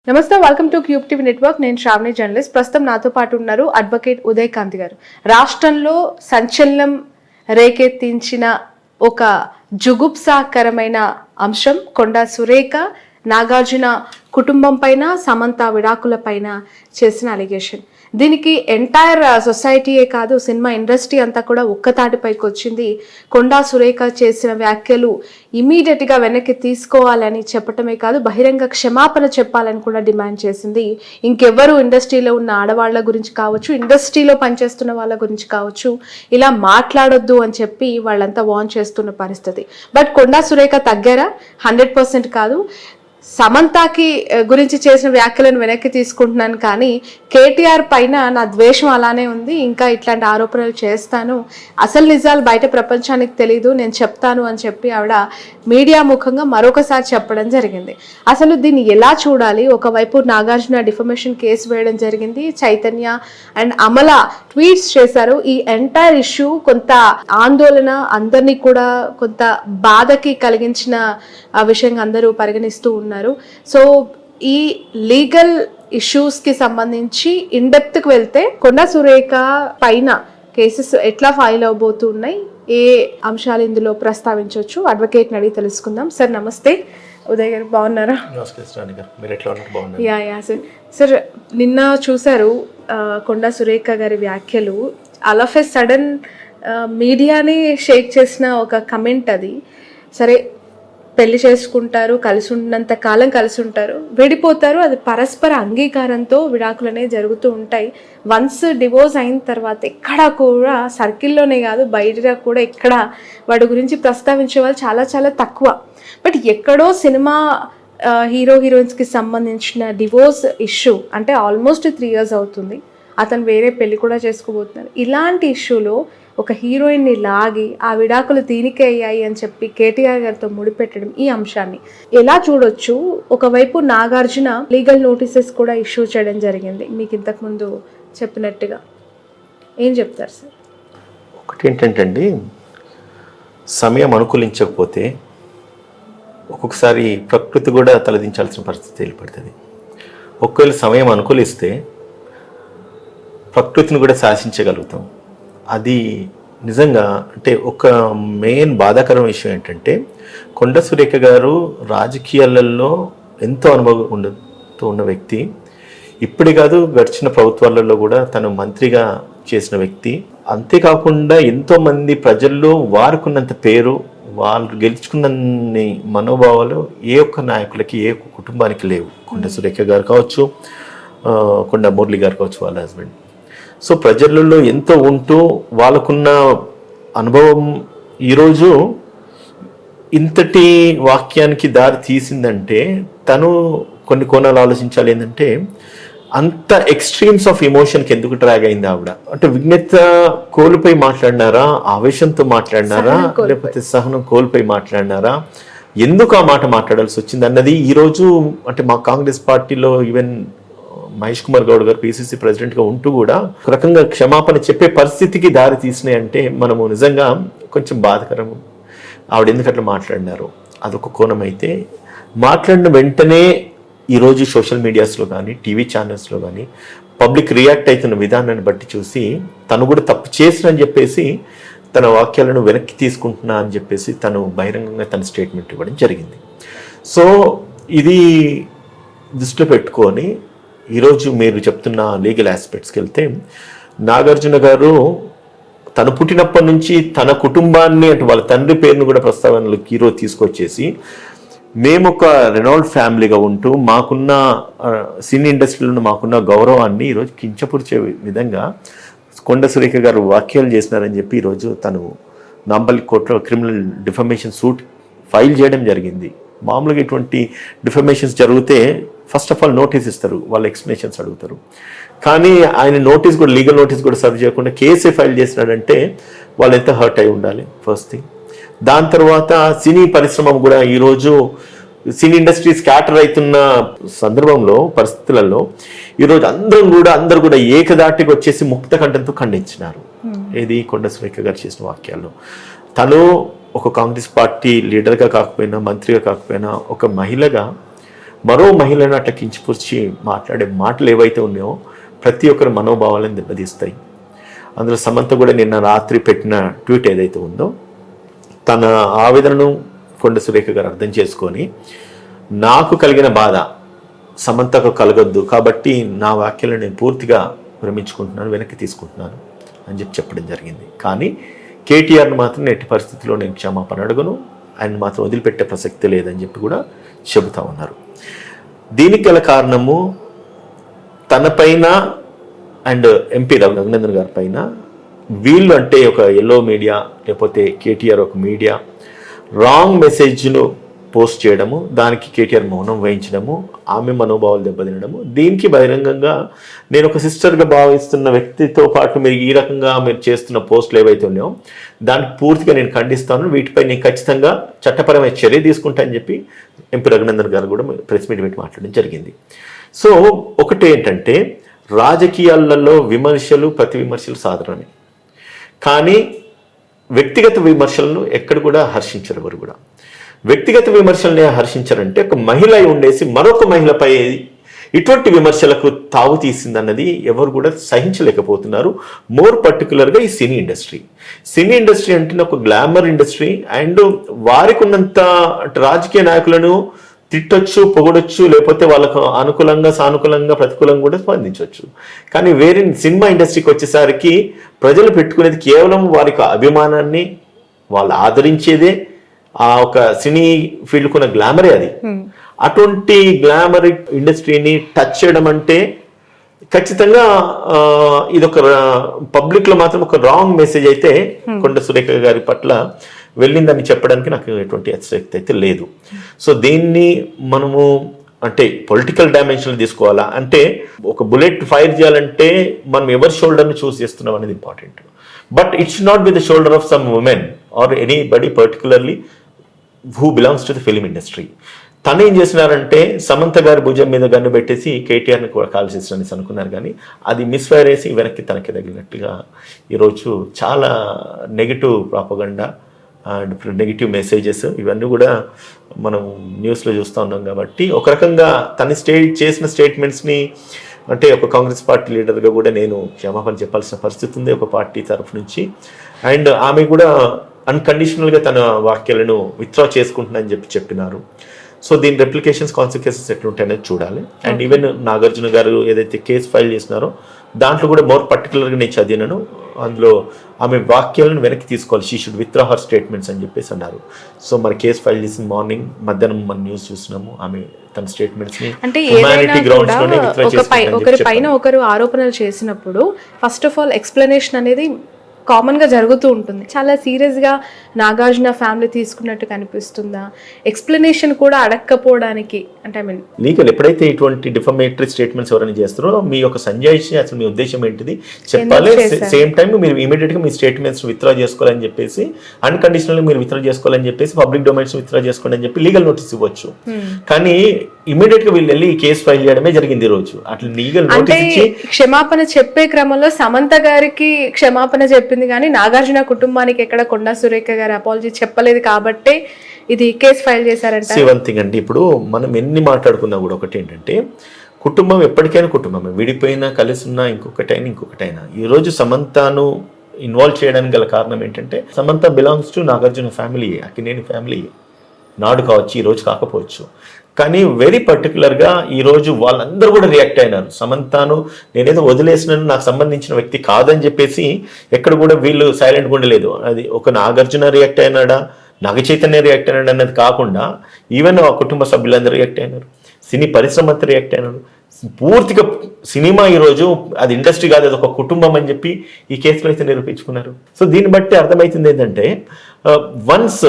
నమస్తే, welcome to cube TV network. నేను Shravani journalist. ప్రస్తుతం నాతో పాటు ఉన్నారు అడ్వకేట్ ఉదయ్ కాంతి గారు. రాష్ట్రంలో సంచలనం రేకెత్తించిన ఒక జుగుప్సాకరమైన అంశం కొండా సురేఖ, నాగార్జున కుటుంబం పైన, సమంత విడాకుల పైన చేసిన అలిగేషన్. దీనికి ఎంటైర్ సొసైటీయే కాదు, సినిమా ఇండస్ట్రీ అంతా కూడా ఒక్కతాటిపైకి వచ్చింది. కొండా సురేఖ చేసిన వ్యాఖ్యలు ఇమీడియట్గా వెనక్కి తీసుకోవాలని చెప్పటమే కాదు, బహిరంగ క్షమాపణ చెప్పాలని కూడా డిమాండ్ చేసింది. ఇంకెవ్వరు ఇండస్ట్రీలో ఉన్న ఆడవాళ్ళ గురించి కావచ్చు, ఇండస్ట్రీలో పనిచేస్తున్న వాళ్ళ గురించి కావచ్చు, ఇలా మాట్లాడొద్దు అని చెప్పి వాళ్ళంతా వార్న్ చేస్తున్న పరిస్థితి. బట్ కొండా సురేఖ తగ్గారా? 100% కాదు. సమంతకి గురించి చేసిన వ్యాఖ్యలను వెనక్కి తీసుకుంటున్నాను, కానీ కేటీఆర్ పైన నా ద్వేషం అలానే ఉంది, ఇంకా ఇట్లాంటి ఆరోపణలు చేస్తాను, అసలు నిజాలు బయట ప్రపంచానికి తెలీదు, నేను చెప్తాను అని చెప్పి ఆవిడ మీడియా ముఖంగా మరొకసారి చెప్పడం జరిగింది. అసలు దీన్ని ఎలా చూడాలి? ఒకవైపు నాగార్జున డిఫమేషన్ కేసు వేయడం జరిగింది, చైతన్య అండ్ అమల ట్వీట్స్ చేశారు. ఈ ఎంటైర్ ఇష్యూ కొంత ఆందోళన, అందరినీ కూడా కొంత బాధకి కలిగించిన విషయంగా అందరూ పరిగణిస్తూ ఉన్నారు. సో ఈ లీగల్ ఇష్యూస్కి సంబంధించి ఇన్డెప్త్కి వెళ్తే కొండా సురేఖ పైన కేసెస్ ఎట్లా ఫైల్ అవబోతున్నాయి, ఏ అంశాలు ఇందులో ప్రస్తావించవచ్చు, అడ్వకేట్ని అడిగి తెలుసుకుందాం. సార్ నమస్తే. ఉదయ్ గారు బాగున్నారా? సార్ నిన్న చూసారు కొండా సురేఖ గారి వ్యాఖ్యలు. ఆల్ ఆఫ్ ఎ సడన్ మీడియాని షేక్ చేసిన ఒక కమెంట్ అది. సరే, పెళ్లి చేసుకుంటారు, కలిసి ఉన్నంత కాలం కలిసి ఉంటారు, విడిపోతారు, అది పరస్పర అంగీకారంతో విడాకులనే జరుగుతూ ఉంటాయి. వన్స్ డివోర్స్ అయిన తర్వాత ఎక్కడా కూడా సర్కిల్లోనే కాదు బయట కూడా ఎక్కడ వాడి గురించి ప్రస్తావించే వాళ్ళు చాలా చాలా తక్కువ. బట్ ఎక్కడో సినిమా హీరో హీరోయిన్స్కి సంబంధించిన డివోర్స్ ఇష్యూ అంటే ఆల్మోస్ట్ 3 years అవుతుంది, అతను వేరే పెళ్లి కూడా చేసుకోబోతున్నారు. ఇలాంటి ఇష్యూలో ఒక హీరోయిన్ని లాగి ఆ విడాకులు దీనికే అయ్యాయి అని చెప్పి కేటీఆర్ గారితో ముడిపెట్టడం, ఈ అంశాన్ని ఎలా చూడొచ్చు? ఒకవైపు నాగార్జున లీగల్ నోటీసెస్ కూడా ఇష్యూ చేయడం జరిగింది, మీకు ఇంతకుముందు చెప్పినట్టుగా. ఏం చెప్తారు సార్? ఒకటి ఏంటంటే, సమయం అనుకూలించకపోతే ఒక్కొక్కసారి ప్రకృతి కూడా తలదించాల్సిన పరిస్థితి ఏర్పడుతుంది. ఒకవేళ సమయం అనుకూలిస్తే ప్రకృతిని కూడా శాసించగలుగుతాం. అది నిజంగా అంటే ఒక మెయిన్ బాధాకరం విషయం ఏంటంటే, కొండా సురేఖ గారు రాజకీయాలలో ఎంతో అనుభవం ఉన్న వ్యక్తి. ఇప్పటి కాదు, గడిచిన ప్రభుత్వాలలో కూడా తను మంత్రిగా చేసిన వ్యక్తి. అంతేకాకుండా ఎంతోమంది ప్రజల్లో వారుకున్నంత పేరు, వాళ్ళు గెలుచుకున్నన్ని మనోభావాలు ఏ ఒక్క నాయకులకి, ఏ ఒక్క కుటుంబానికి లేవు. కొండా సురేఖ గారు కావచ్చు, కొండా మురళి గారు కావచ్చు, వాళ్ళ హస్బెండ్. సో ప్రజలలో ఎంతో ఉంటూ వాళ్ళకున్న అనుభవం ఈరోజు ఇంతటి వాక్యానికి దారి తీసిందంటే, తను కొన్ని కోణాలు ఆలోచించాలి. ఏంటంటే, అంత ఎక్స్ట్రీమ్స్ ఆఫ్ ఎమోషన్కి ఎందుకు ట్రాగ్ అయింది ఆవిడ? అంటే విజ్ఞత కోల్పోయి మాట్లాడినారా, ఆవేశంతో మాట్లాడినారా, లేకపోతే సహనం కోల్పోయి మాట్లాడినారా, ఎందుకు ఆ మాట మాట్లాడాల్సి వచ్చింది అన్నది ఈరోజు అంటే మా కాంగ్రెస్ పార్టీలో ఈవెన్ మహేష్ కుమార్ గౌడ్ గారు పిసిసి ప్రెసిడెంట్గా ఉంటూ కూడా ఒక రకంగా క్షమాపణ చెప్పే పరిస్థితికి దారి తీసినాయి అంటే మనము నిజంగా కొంచెం బాధకరం. ఆవిడ ఎందుకు అట్లా మాట్లాడినారు అదొక కోణం అయితే, మాట్లాడిన వెంటనే ఈరోజు సోషల్ మీడియాస్లో కానీ, టీవీ ఛానల్స్లో కానీ పబ్లిక్ రియాక్ట్ అవుతున్న విధానాన్ని బట్టి చూసి తను కూడా తప్పు చేసినని చెప్పేసి తన వాక్యాలను వెనక్కి తీసుకుంటున్నా అని చెప్పేసి తను బహిరంగంగా తన స్టేట్మెంట్ ఇవ్వడం జరిగింది. సో ఇది దృష్టిలో పెట్టుకొని ఈరోజు మీరు చెప్తున్న లీగల్ ఆస్పెక్ట్స్కి వెళ్తే, నాగార్జున గారు తను పుట్టినప్పటి నుంచి తన కుటుంబాన్ని అంటే వాళ్ళ తండ్రి పేరును కూడా ప్రస్తావనలోకి ఈరోజు తీసుకొచ్చేసి, మేము ఒక రెనాల్డ్ ఫ్యామిలీగా ఉంటూ మాకున్న సినీ ఇండస్ట్రీలో మాకున్న గౌరవాన్ని ఈరోజు కించపరిచే విధంగా కొండా సురేఖ గారు వ్యాఖ్యలు చేసినారని చెప్పి ఈరోజు తను నాంపల్లి కోర్టులో క్రిమినల్ డిఫమేషన్ సూట్ ఫైల్ చేయడం జరిగింది. మామూలుగా ఇటువంటి డిఫమేషన్స్ జరిగితే ఫస్ట్ ఆఫ్ ఆల్ నోటీస్ ఇస్తారు, వాళ్ళు ఎక్స్ప్లెనేషన్స్ అడుగుతారు. కానీ ఆయన నోటీస్ కూడా, లీగల్ నోటీస్ కూడా సర్వ్ చేయకుండా కేసే ఫైల్ చేసినాడంటే వాళ్ళు ఎంత హర్ట్ అయి ఉండాలి ఫస్ట్ థింగ్. దాని తర్వాత సినీ పరిశ్రమ కూడా ఈరోజు సినీ ఇండస్ట్రీ స్కాటర్ అవుతున్న సందర్భంలో, పరిస్థితులలో ఈరోజు అందరూ కూడా ఏకదాటికి వచ్చేసి ముక్త కంఠంతో ఖండించినారు. ఏది కొండా సురేఖ గారు చేసిన వాక్యాల్లో. తను ఒక కాంగ్రెస్ పార్టీ లీడర్గా కాకపోయినా, మంత్రిగా కాకపోయినా, ఒక మహిళగా మరో మహిళను అట్లా కించిపుచ్చి మాట్లాడే మాటలు ఏవైతే ఉన్నాయో ప్రతి ఒక్కరి మనోభావాలను దెబ్బతీస్తాయి. అందులో సమంత కూడా నిన్న రాత్రి పెట్టిన ట్వీట్ ఏదైతే ఉందో తన ఆవేదనను కొండ సురేఖ గారు అర్థం చేసుకొని నాకు కలిగిన బాధ సమంతకు కలగొద్దు కాబట్టి నా వ్యాఖ్యలను నేను పూర్తిగా విరమించుకుంటున్నాను, వెనక్కి తీసుకుంటున్నాను అని చెప్పడం జరిగింది. కానీ కేటీఆర్ను మాత్రం ఎట్టి పరిస్థితుల్లో నేను క్షమాపణ అడగను, ఆయన మాత్రం వదిలిపెట్టే ప్రసక్తి లేదని చెప్పి కూడా చెబుతా ఉన్నారు. దీనికి గల కారణము తన పైన అండ్ ఎంపీ రఘునందన్ గారి పైన వీళ్ళు అంటే ఒక ఎల్లో మీడియా లేకపోతే కేటీఆర్ ఒక మీడియా రాంగ్ మెసేజ్ను పోస్ట్ చేయడము, దానికి కేటీఆర్ మౌనం వహించడము, ఆమె మనోభావాలు దెబ్బతినడము, దీనికి బహిరంగంగా నేను ఒక సిస్టర్గా భావిస్తున్న వ్యక్తితో పాటు మీరు ఈ రకంగా మీరు చేస్తున్న పోస్టులు ఏవైతే ఉన్నాయో దానికి పూర్తిగా నేను ఖండిస్తాను, వీటిపై నేను ఖచ్చితంగా చట్టపరమైన చర్య తీసుకుంటా అని చెప్పి ఎంపీ రఘునందన్ గారు కూడా ప్రెస్ మీట్ పెట్టి మాట్లాడడం జరిగింది. సో ఒకటి ఏంటంటే రాజకీయాలలో విమర్శలు ప్రతి విమర్శలు సాధారణమే, కానీ వ్యక్తిగత విమర్శలను ఎక్కడ కూడా హర్షించరు. ఎవరు కూడా వ్యక్తిగత విమర్శలనే హర్షించారంటే ఒక మహిళ ఉండేసి మరొక మహిళపై ఇటువంటి విమర్శలకు తావు తీసిందన్నది ఎవరు కూడా సహించలేకపోతున్నారు. మోర్ పర్టికులర్గా ఈ సినీ ఇండస్ట్రీ అంటే ఒక గ్లామర్ ఇండస్ట్రీ అండ్ వారికి ఉన్నంత రాజకీయ నాయకులను తిట్టొచ్చు, పొగడొచ్చు, లేకపోతే వాళ్ళకు అనుకూలంగా సానుకూలంగా ప్రతికూలంగా కూడా స్పందించవచ్చు. కానీ వేరే సినిమా ఇండస్ట్రీకి వచ్చేసరికి ప్రజలు పెట్టుకునేది కేవలం వారికి అభిమానాన్ని, వాళ్ళు ఆదరించేదే ఆ ఒక సినీ ఫీల్డ్కు ఉన్న గ్లామరే అది. అటువంటి గ్లామర్ ఇండస్ట్రీని టచ్ చేయడం అంటే ఖచ్చితంగా ఇదొక పబ్లిక్లో మాత్రం ఒక రాంగ్ మెసేజ్ అయితే కొండ సురేఖ గారి పట్ల వెళ్ళిందని చెప్పడానికి నాకు ఎటువంటి అతిశక్తి అయితే లేదు. సో దీన్ని మనము అంటే పొలిటికల్ డైమెన్షన్ తీసుకోవాలా అంటే ఒక బుల్లెట్ ఫైర్ చేయాలంటే మనం ఎవరి షోల్డర్ని చూస్ చేస్తున్నాం అనేది important. But it's not with the shoulder of some women or anybody particularly who belongs to the film industry. తను ఏం చేసినారంటే సమంత గారి భుజం మీద గన్ను పెట్టేసి కేటీఆర్ని కూడా కాల్ చేసినని అనుకున్నారు, కానీ అది మిస్ఫైర్ వేసి వెనక్కి తనకి తగిలినట్టుగా ఈరోజు చాలా negative propaganda and negative messages ఇవన్నీ కూడా మనం న్యూస్లో చూస్తూ ఉన్నాం. కాబట్టి ఒక రకంగా తను చేసిన స్టేట్మెంట్స్ని అంటే ఒక కాంగ్రెస్ పార్టీ లీడర్గా కూడా నేను క్షమాపణ చెప్పాల్సిన పరిస్థితి ఉంది ఒక పార్టీ తరఫు నుంచి. అండ్ ఆమె కూడా అన్కండిషనల్గా తన వాక్యాలను విత్డ్రా చేసుకుంటుందని చెప్పినారు. సో దీని రెప్లికేషన్స్ కాన్సిక్వెన్సెస్ ఎట్లుంటాయనేది చూడాలి. అండ్ ఈవెన్ నాగార్జున గారు ఏదైతే కేసు ఫైల్ చేసినారో దాంట్లో కూడా మోర్ పర్టికులర్గా నేను చదివినాను. అందులో ఆమె వాక్యాలను వెనక్కి తీసుకోవాలి, she should withdraw her statements అని చెప్పేసి అన్నారు. సో మరి కేసు ఫైల్ చేసిన మార్నింగ్ మధ్యాహ్నం మన న్యూస్ చూసినాము ఆమె తన స్టేట్మెంట్స్ ని హ్యుమానిటీ గ్రౌండ్స్ లోనే విత్డ్రా చేసుకుంటారని ఒకరి పైన ఒకరు ఆరోపణలు చేసినప్పుడు ఫస్ట్ ఆఫ్ ఆల్ ఎక్స్ప్లెనేషన్ అనేది కామన్గా జరుగుతూ ఉంటుంది. చాలా సీరియస్గా నాగార్జున ఫ్యామిలీ తీసుకున్నట్టు కనిపిస్తుందా? ఎక్స్ప్లెనేషన్ కూడా అడగకపోవడానికి అంటే ఐ మీన్ లీగల్ ఎప్పుడైతే ఇటువంటి డిఫమేటరీ స్టేట్మెంట్స్ ఎవరైనా చేస్తారో మీ యొక్క సంజాయిషి అసలు మీ ఉద్దేశం ఏంటిది చెప్పాలి. సేమ్ టైం మీరు ఇమీడియట్గా మీ స్టేట్మెంట్స్ విత్డ్రా చేసుకోవాలని చెప్పేసి అన్కండిషనల్గా మీరు విత్డ్రా చేసుకోవాలని చెప్పేసి పబ్లిక్ డొమైన్స్ విత్డ్రా చేసుకోండి అని చెప్పి లీగల్ నోటీస్ ఇవ్వచ్చు. కానీ ఇమీడియట్ గా వీళ్ళు వెళ్ళి కేసు ఫైల్ చేయడమే జరిగింది ఈ రోజు. అట్లా లీగల్ నోటీస్ ఇచ్చి క్షమాపణ చెప్పే క్రమంలో సమంత గారికి క్షమాపణ చెప్పింది కానీ నాగార్జున కుటుంబానికి ఎక్కడ కొండా సురేఖ గారు అపాలజీ చెప్పలేదు కాబట్టి ఇది కేసు ఫైల్ చేశారంట. వన్ థింగ్ అండి, ఇప్పుడు మనం ఎన్ని మాట్లాడుకున్నా కూడా ఒకటి ఏంటంటే కుటుంబం ఎప్పటికైనా కుటుంబమే, విడిపోయినా కలిసి ఉన్నా ఇంకొకటైనా ఈ రోజు సమంతను ఇన్వాల్వ్ చేయడానికి గల కారణం ఏంటంటే Samantha belongs to Nagarjuna family, Akkineni family. నాడు కావచ్చు, ఈ రోజు కాకపోవచ్చు, కానీ వెరీ పర్టికులర్గా ఈరోజు వాళ్ళందరూ కూడా రియాక్ట్ అయినారు. సమంతను నేనేదో వదిలేసినాను, నాకు సంబంధించిన వ్యక్తి కాదని చెప్పేసి ఎక్కడ కూడా వీళ్ళు సైలెంట్గా ఉండలేదు. అది ఒక నాగార్జున రియాక్ట్ అయినాడా, నాగ చైతన్య రియాక్ట్ అయినాడు అన్నది కాకుండా ఈవెన్ ఆ కుటుంబ సభ్యులందరూ రియాక్ట్ అయినారు, సినీ పరిశ్రమ అంతా రియాక్ట్ అయినారు. పూర్తిగా సినిమా ఈరోజు అది ఇండస్ట్రీ కాదు, అది ఒక కుటుంబం అని చెప్పి ఈ కేసులో అయితే నిరూపించుకున్నారు. సో దీన్ని బట్టి అర్థమవుతుంది ఏంటంటే వన్స్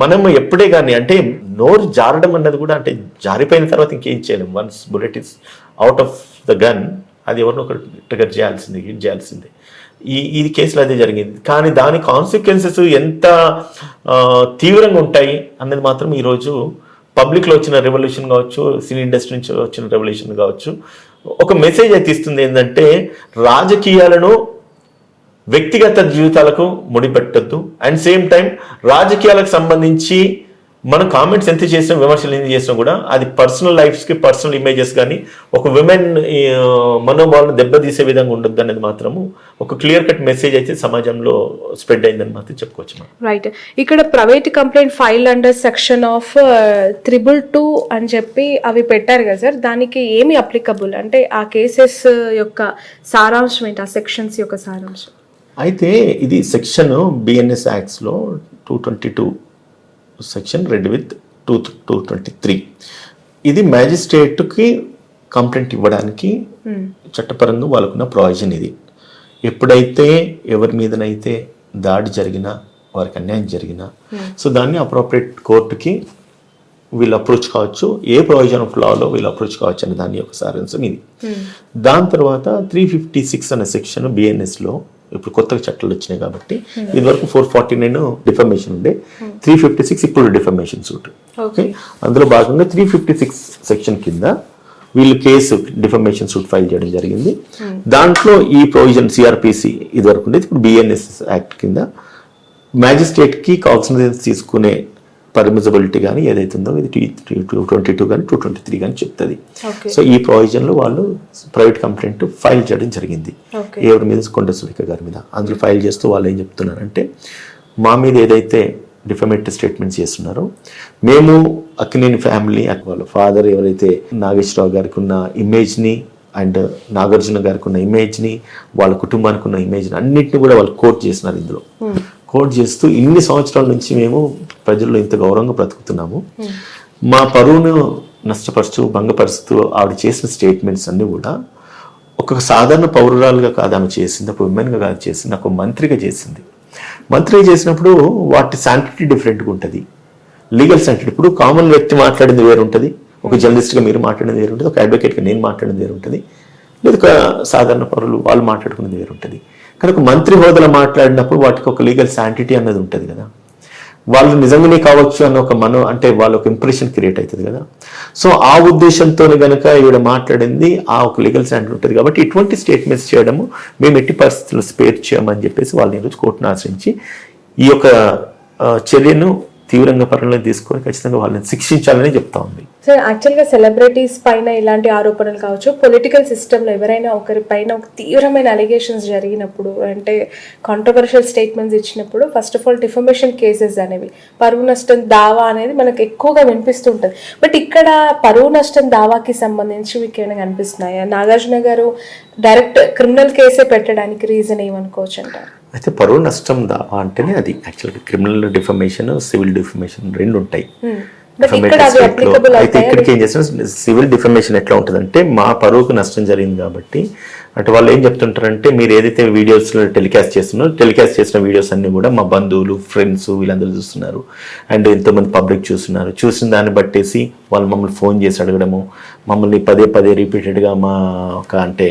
మనం ఎప్పుడే కానీ అంటే నోరు జారడం అన్నది కూడా అంటే జారిపోయిన తర్వాత ఇంకేం చేయలేము. Once bullet is out of the gun అది ఎవరినో ఒకటి ట్రిగర్ చేయాల్సిందే, హిట్ చేయాల్సిందే. ఈ కేసులో అదే జరిగింది. కానీ దాని కాన్సిక్వెన్సెస్ ఎంత తీవ్రంగా ఉంటాయి అన్నది మాత్రం ఈరోజు పబ్లిక్లో వచ్చిన రెవల్యూషన్ కావచ్చు, సినీ ఇండస్ట్రీ నుంచి వచ్చిన రెవల్యూషన్ కావచ్చు, ఒక మెసేజ్ అయితే ఇస్తుంది ఏంటంటే రాజకీయాలను వ్యక్తిగత జీవితాలకు ముడిపెట్టద్దు, అండ్ సేమ్ టైం రాజకీయాలకు సంబంధించి మనం కామెంట్స్ ఎంత చేసినా, విమర్శలు ఎంత చేసినా కూడా అది పర్సనల్ లైఫ్స్కి, పర్సనల్ ఇమేజెస్ కానీ ఒక విమెన్ మనోభావాలను దెబ్బతీసే విధంగా ఉండొద్దు అనేది మాత్రము ఒక క్లియర్ కట్ మెసేజ్ అయితే సమాజంలో స్ప్రెడ్ అయిందని మాత్రం చెప్పుకోవచ్చు మనం. రైట్. ఇక్కడ private complaint file under section of 322 అని చెప్పి అవి పెట్టారు కదా సార్, దానికి ఏమి అప్లికబుల్ అంటే ఆ కేసెస్ యొక్క సారాంశం ఏంటి, ఆ సెక్షన్స్ యొక్క సారాంశం? అయితే ఇది సెక్షన్ బిఎన్ఎస్ యాక్ట్స్లో 222 సెక్షన్ రెడ్ విత్ 223. ఇది మ్యాజిస్ట్రేట్కి కంప్లైంట్ ఇవ్వడానికి చట్టపరంగా వాళ్ళకున్న ప్రొవిజన్ ఇది. ఎప్పుడైతే ఎవరి మీదనైతే దాడి జరిగినా, వారికి అన్యాయం జరిగినా, సో దాన్ని అప్రోప్రియేట్ కోర్టుకి వీళ్ళు అప్రోచ్ కావచ్చు, ఏ ప్రొవిజన్ ఆఫ్ లాలో వీళ్ళు అప్రోచ్ కావచ్చు అనే దాని యొక్క సారాంశం ఇది. దాని తర్వాత 356 అనే సెక్షన్ బిఎన్ఎస్లో ఇప్పుడు కొత్తగా చట్టాలు వచ్చినాయి కాబట్టి, ఇది వరకు 449 డిఫమేషన్ ఉండే, 356 ఇప్పుడు డిఫమేషన్ సూట్. ఓకే, అందులో భాగంగా 356 సెక్షన్ కింద వీళ్ళు కేసు డిఫమేషన్ సూట్ ఫైల్ చేయడం జరిగింది. దాంట్లో ఈ ప్రొవిజన్ సిఆర్పిసి ఇది వరకు ఉండేది, ఇప్పుడు బిఎన్ఎస్ యాక్ట్ కింద మ్యాజిస్ట్రేట్కి కాగ్నిజెన్స్ తీసుకునే పర్మిజబిలిటీ కానీ ఏదైతే ఉందో ఇది 222 కానీ 223 కానీ చెప్తుంది. సో ఈ ప్రొవిజన్లో వాళ్ళు ప్రైవేట్ కంప్లైంట్ ఫైల్ చేయడం జరిగింది ఎవరి మీద, కొండ సురేఖ గారి మీద. అందులో ఫైల్ చేస్తూ వాళ్ళు ఏం చెప్తున్నారంటే, మా మీద ఏదైతే డిఫమేటరీ స్టేట్మెంట్స్ చేస్తున్నారో, మేము అక్కినేని ఫ్యామిలీ, వాళ్ళ ఫాదర్ ఎవరైతే నాగేశ్వరరావు గారికి ఉన్న ఇమేజ్ని అండ్ నాగార్జున గారికి ఉన్న ఇమేజ్ని, వాళ్ళ కుటుంబానికి ఉన్న ఇమేజ్ని అన్నింటినీ కూడా వాళ్ళు కోట్ చేస్తున్నారు. ఇందులో కోట్ చేస్తూ ఇన్ని సంవత్సరాల నుంచి మేము ప్రజల్లో ఇంత గౌరవంగా బ్రతుకుతున్నాము, మా పరువును నష్టపరుస్తూ భంగపరుస్తూ ఆవిడ చేసిన స్టేట్మెంట్స్ అన్నీ కూడా ఒక సాధారణ పౌరురాలుగా కాదు ఆమె చేసింది, ఒక ఉమెన్గా కాదు చేసింది, ఒక మంత్రిగా చేసింది. మంత్రిగా చేసినప్పుడు వాటి శాంటిటీ డిఫరెంట్గా ఉంటుంది, లీగల్ శాంటిటీ. ఇప్పుడు కామన్ వ్యక్తి మాట్లాడింది వేరు ఉంటుంది, ఒక జర్నలిస్ట్గా మీరు మాట్లాడింది వేరు ఉంటుంది, ఒక అడ్వకేట్గా నేను మాట్లాడింది వేరు ఉంటుంది, లేదా ఒక సాధారణ పౌరులు వాళ్ళు మాట్లాడుకునేది వేరు ఉంటుంది. కానీ ఒక మంత్రి హోదాలో మాట్లాడినప్పుడు వాటికి ఒక లీగల్ శాంటిటీ అన్నది ఉంటుంది కదా, వాళ్ళు నిజంగానే కావచ్చు అన్న ఒక అంటే వాళ్ళ ఒక ఇంప్రెషన్ క్రియేట్ అవుతుంది కదా. సో ఆ ఉద్దేశంతోనే కనుక ఈవిడ మాట్లాడింది ఆ ఒక లీగల్ శాంటిటీ ఉంటుంది. కాబట్టి ఇటువంటి స్టేట్మెంట్స్ చేయడము మేము ఎట్టి పరిస్థితుల్లో స్పేర్ చేయమని చెప్పేసి వాళ్ళని ఈరోజు కోర్టును ఆశ్రయించి ఈ యొక్క చర్యను తీవ్రంగా పరిగణలోకి తీసుకొని ఖచ్చితంగా వాళ్ళని శిక్షించాలని చెప్తా ఉంది. సార్, యాక్చువల్గా సెలబ్రిటీస్ పైన ఇలాంటి ఆరోపణలు కావచ్చు, పొలిటికల్ సిస్టంలో ఎవరైనా ఒకరి పైన ఒక తీవ్రమైన అలిగేషన్స్ జరిగినప్పుడు, అంటే కాంట్రవర్షియల్ స్టేట్మెంట్స్ ఇచ్చినప్పుడు, first of all defamation cases అనేవి, పరువు నష్టం దావా అనేది మనకు ఎక్కువగా వినిపిస్తుంటుంది. బట్ ఇక్కడ పరువు నష్టం దావాకి సంబంధించి మీకు ఏమైనా కనిపిస్తున్నాయా? నాగార్జున గారు డైరెక్ట్ క్రిమినల్ కేసే పెట్టడానికి రీజన్ ఏమనుకోవచ్చు అంటారు? అయితే పరువు నష్టం దావా అంటేనే అది యాక్చువల్గా క్రిమినల్ డిఫమేషన్, సివిల్ డిఫమేషన్ రెండు ఉంటాయి. అయితే ఇక్కడికి ఏం చేస్తున్నా, సివిల్ డిఫమేషన్ ఎట్లా ఉంటుందంటే, మా పరువుకు నష్టం జరిగింది కాబట్టి అంటే వాళ్ళు ఏం చెప్తుంటారంటే, మీరు ఏదైతే వీడియోస్ టెలికాస్ట్ చేస్తున్నారో, టెలికాస్ట్ చేసిన వీడియోస్ అన్ని కూడా మా బంధువులు, ఫ్రెండ్స్ వీళ్ళందరూ చూస్తున్నారు, అండ్ ఎంతోమంది పబ్లిక్ చూస్తున్నారు. చూసిన దాన్ని బట్టేసి వాళ్ళు మమ్మల్ని ఫోన్ చేసి అడగడము, మమ్మల్ని పదే పదే రిపీటెడ్గా మా ఒక అంటే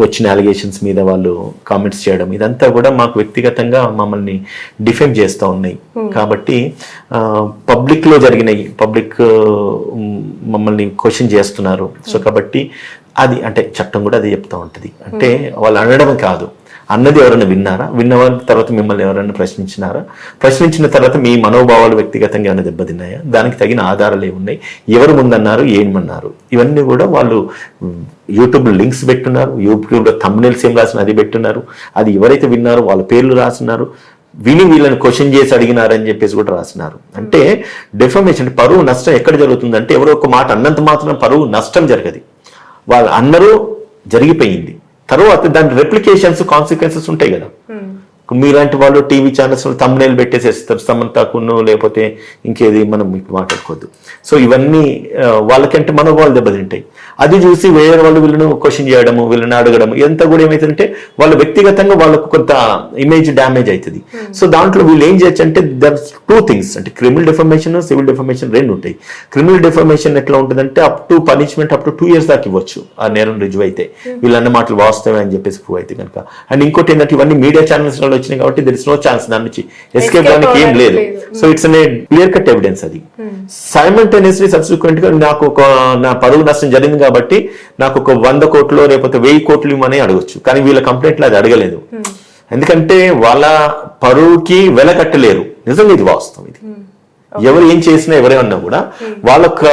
వచ్చిన అలిగేషన్స్ మీద వాళ్ళు కామెంట్స్ చేయడం, ఇదంతా కూడా మాకు వ్యక్తిగతంగా మమ్మల్ని డిఫెమ్ చేస్తూ ఉన్నాయి. కాబట్టి పబ్లిక్లో జరిగినాయి, పబ్లిక్ మమ్మల్ని క్వశ్చన్ చేస్తున్నారు. సో కాబట్టి అది అంటే చట్టం కూడా అది చెప్తూ ఉంటుంది. అంటే వాళ్ళు అనడం కాదు, అన్నది ఎవరైనా విన్నారా, విన్నవారి తర్వాత మిమ్మల్ని ఎవరైనా ప్రశ్నించినారా, ప్రశ్నించిన తర్వాత మీ మనోభావాలు వ్యక్తిగతంగా ఏమైనా దెబ్బతిన్నాయా, దానికి తగిన ఆధారాలు ఏమున్నాయి, ఎవరు ముందన్నారు, ఏమన్నారు, ఇవన్నీ కూడా వాళ్ళు యూట్యూబ్లో లింక్స్ పెట్టున్నారు, యూట్యూబ్లో థంబ్నెయిల్స్ ఏం రాసిన అది పెట్టున్నారు, అది ఎవరైతే విన్నారో వాళ్ళ పేర్లు రాసినారు, విని వీళ్ళని క్వశ్చన్ చేసి అడిగినారని చెప్పేసి కూడా రాసినారు. అంటే డెఫమేషన్, పరువు నష్టం ఎక్కడ జరుగుతుందంటే, ఎవరో ఒక మాట అన్నంత మాత్రం పరువు నష్టం జరగదు, వాళ్ళు అందరూ జరిగిపోయింది, తర్వాత దాని రెప్లికేషన్స్, కాన్సిక్వెన్సెస్ ఉంటాయి కదా. మీలాంటి వాళ్ళు టీవీ ఛానల్స్ థంబ్నెయిల్ పెట్టేసేస్తారు, సమంతకును లేకపోతే ఇంకేది మనం మీకు మాట్లాడుకోవద్దు. సో ఇవన్నీ వాళ్ళకంటే మనోభావాలు దెబ్బతింటాయి. అది చూసి వేరే వాళ్ళు వీళ్ళను క్వశ్చన్ చేయడము, వీళ్ళని అడగడము, ఇదంతా కూడా ఏమైతుందంటే వాళ్ళ వ్యక్తిగతంగా వాళ్ళకు కొంత ఇమేజ్ డ్యామేజ్ అవుతుంది. సో దాంట్లో వీళ్ళు ఏం చేయొచ్చు అంటే, దర్ 2 థింగ్స్, అంటే క్రిమినల్ డిఫమేషన్, సివిల్ డిఫమేషన్ రెండు ఉంటాయి. క్రిమినల్ డిఫమేషన్ ఎట్లా ఉంటుందంటే, up to punishment up to 2 years దాకా ఇవ్వచ్చు ఆ నేరం రుజువు అయితే, వీళ్ళన్న మాటలు వాస్తవమే అని చెప్పేసి ప్రూవ్ అయితే కనుక. అండ్ ఇంకోటి ఏంటంటే, ఇవన్నీ మీడియా ఛానల్స్ వచ్చినాయి కాబట్టి దెర్ ఇస్ నో ఛాన్స్ దాని నుంచి ఎస్కేప్ అవడానికి ఏం లేదు. So it's an clear cut evidence. అది సైమల్టేనియస్లీ సబ్సిక్వెంట్ గా నాకు ఒక నా పరువు నష్టం జరిగింది కాబట్టి నాకు ఒక 100 కోట్లు లేకపోతే 1000 కోట్లు ఇవ్వమని అడగొచ్చు, కానీ వీళ్ళ కంప్లైంట్లో అది అడగలేదు. ఎందుకంటే వాళ్ళ పరువుకి వెల కట్టలేరు. నిజంగా ఇది వాస్తవం. ఇది ఎవరు ఏం చేసినా ఎవరేమన్నా కూడా వాళ్ళొక్క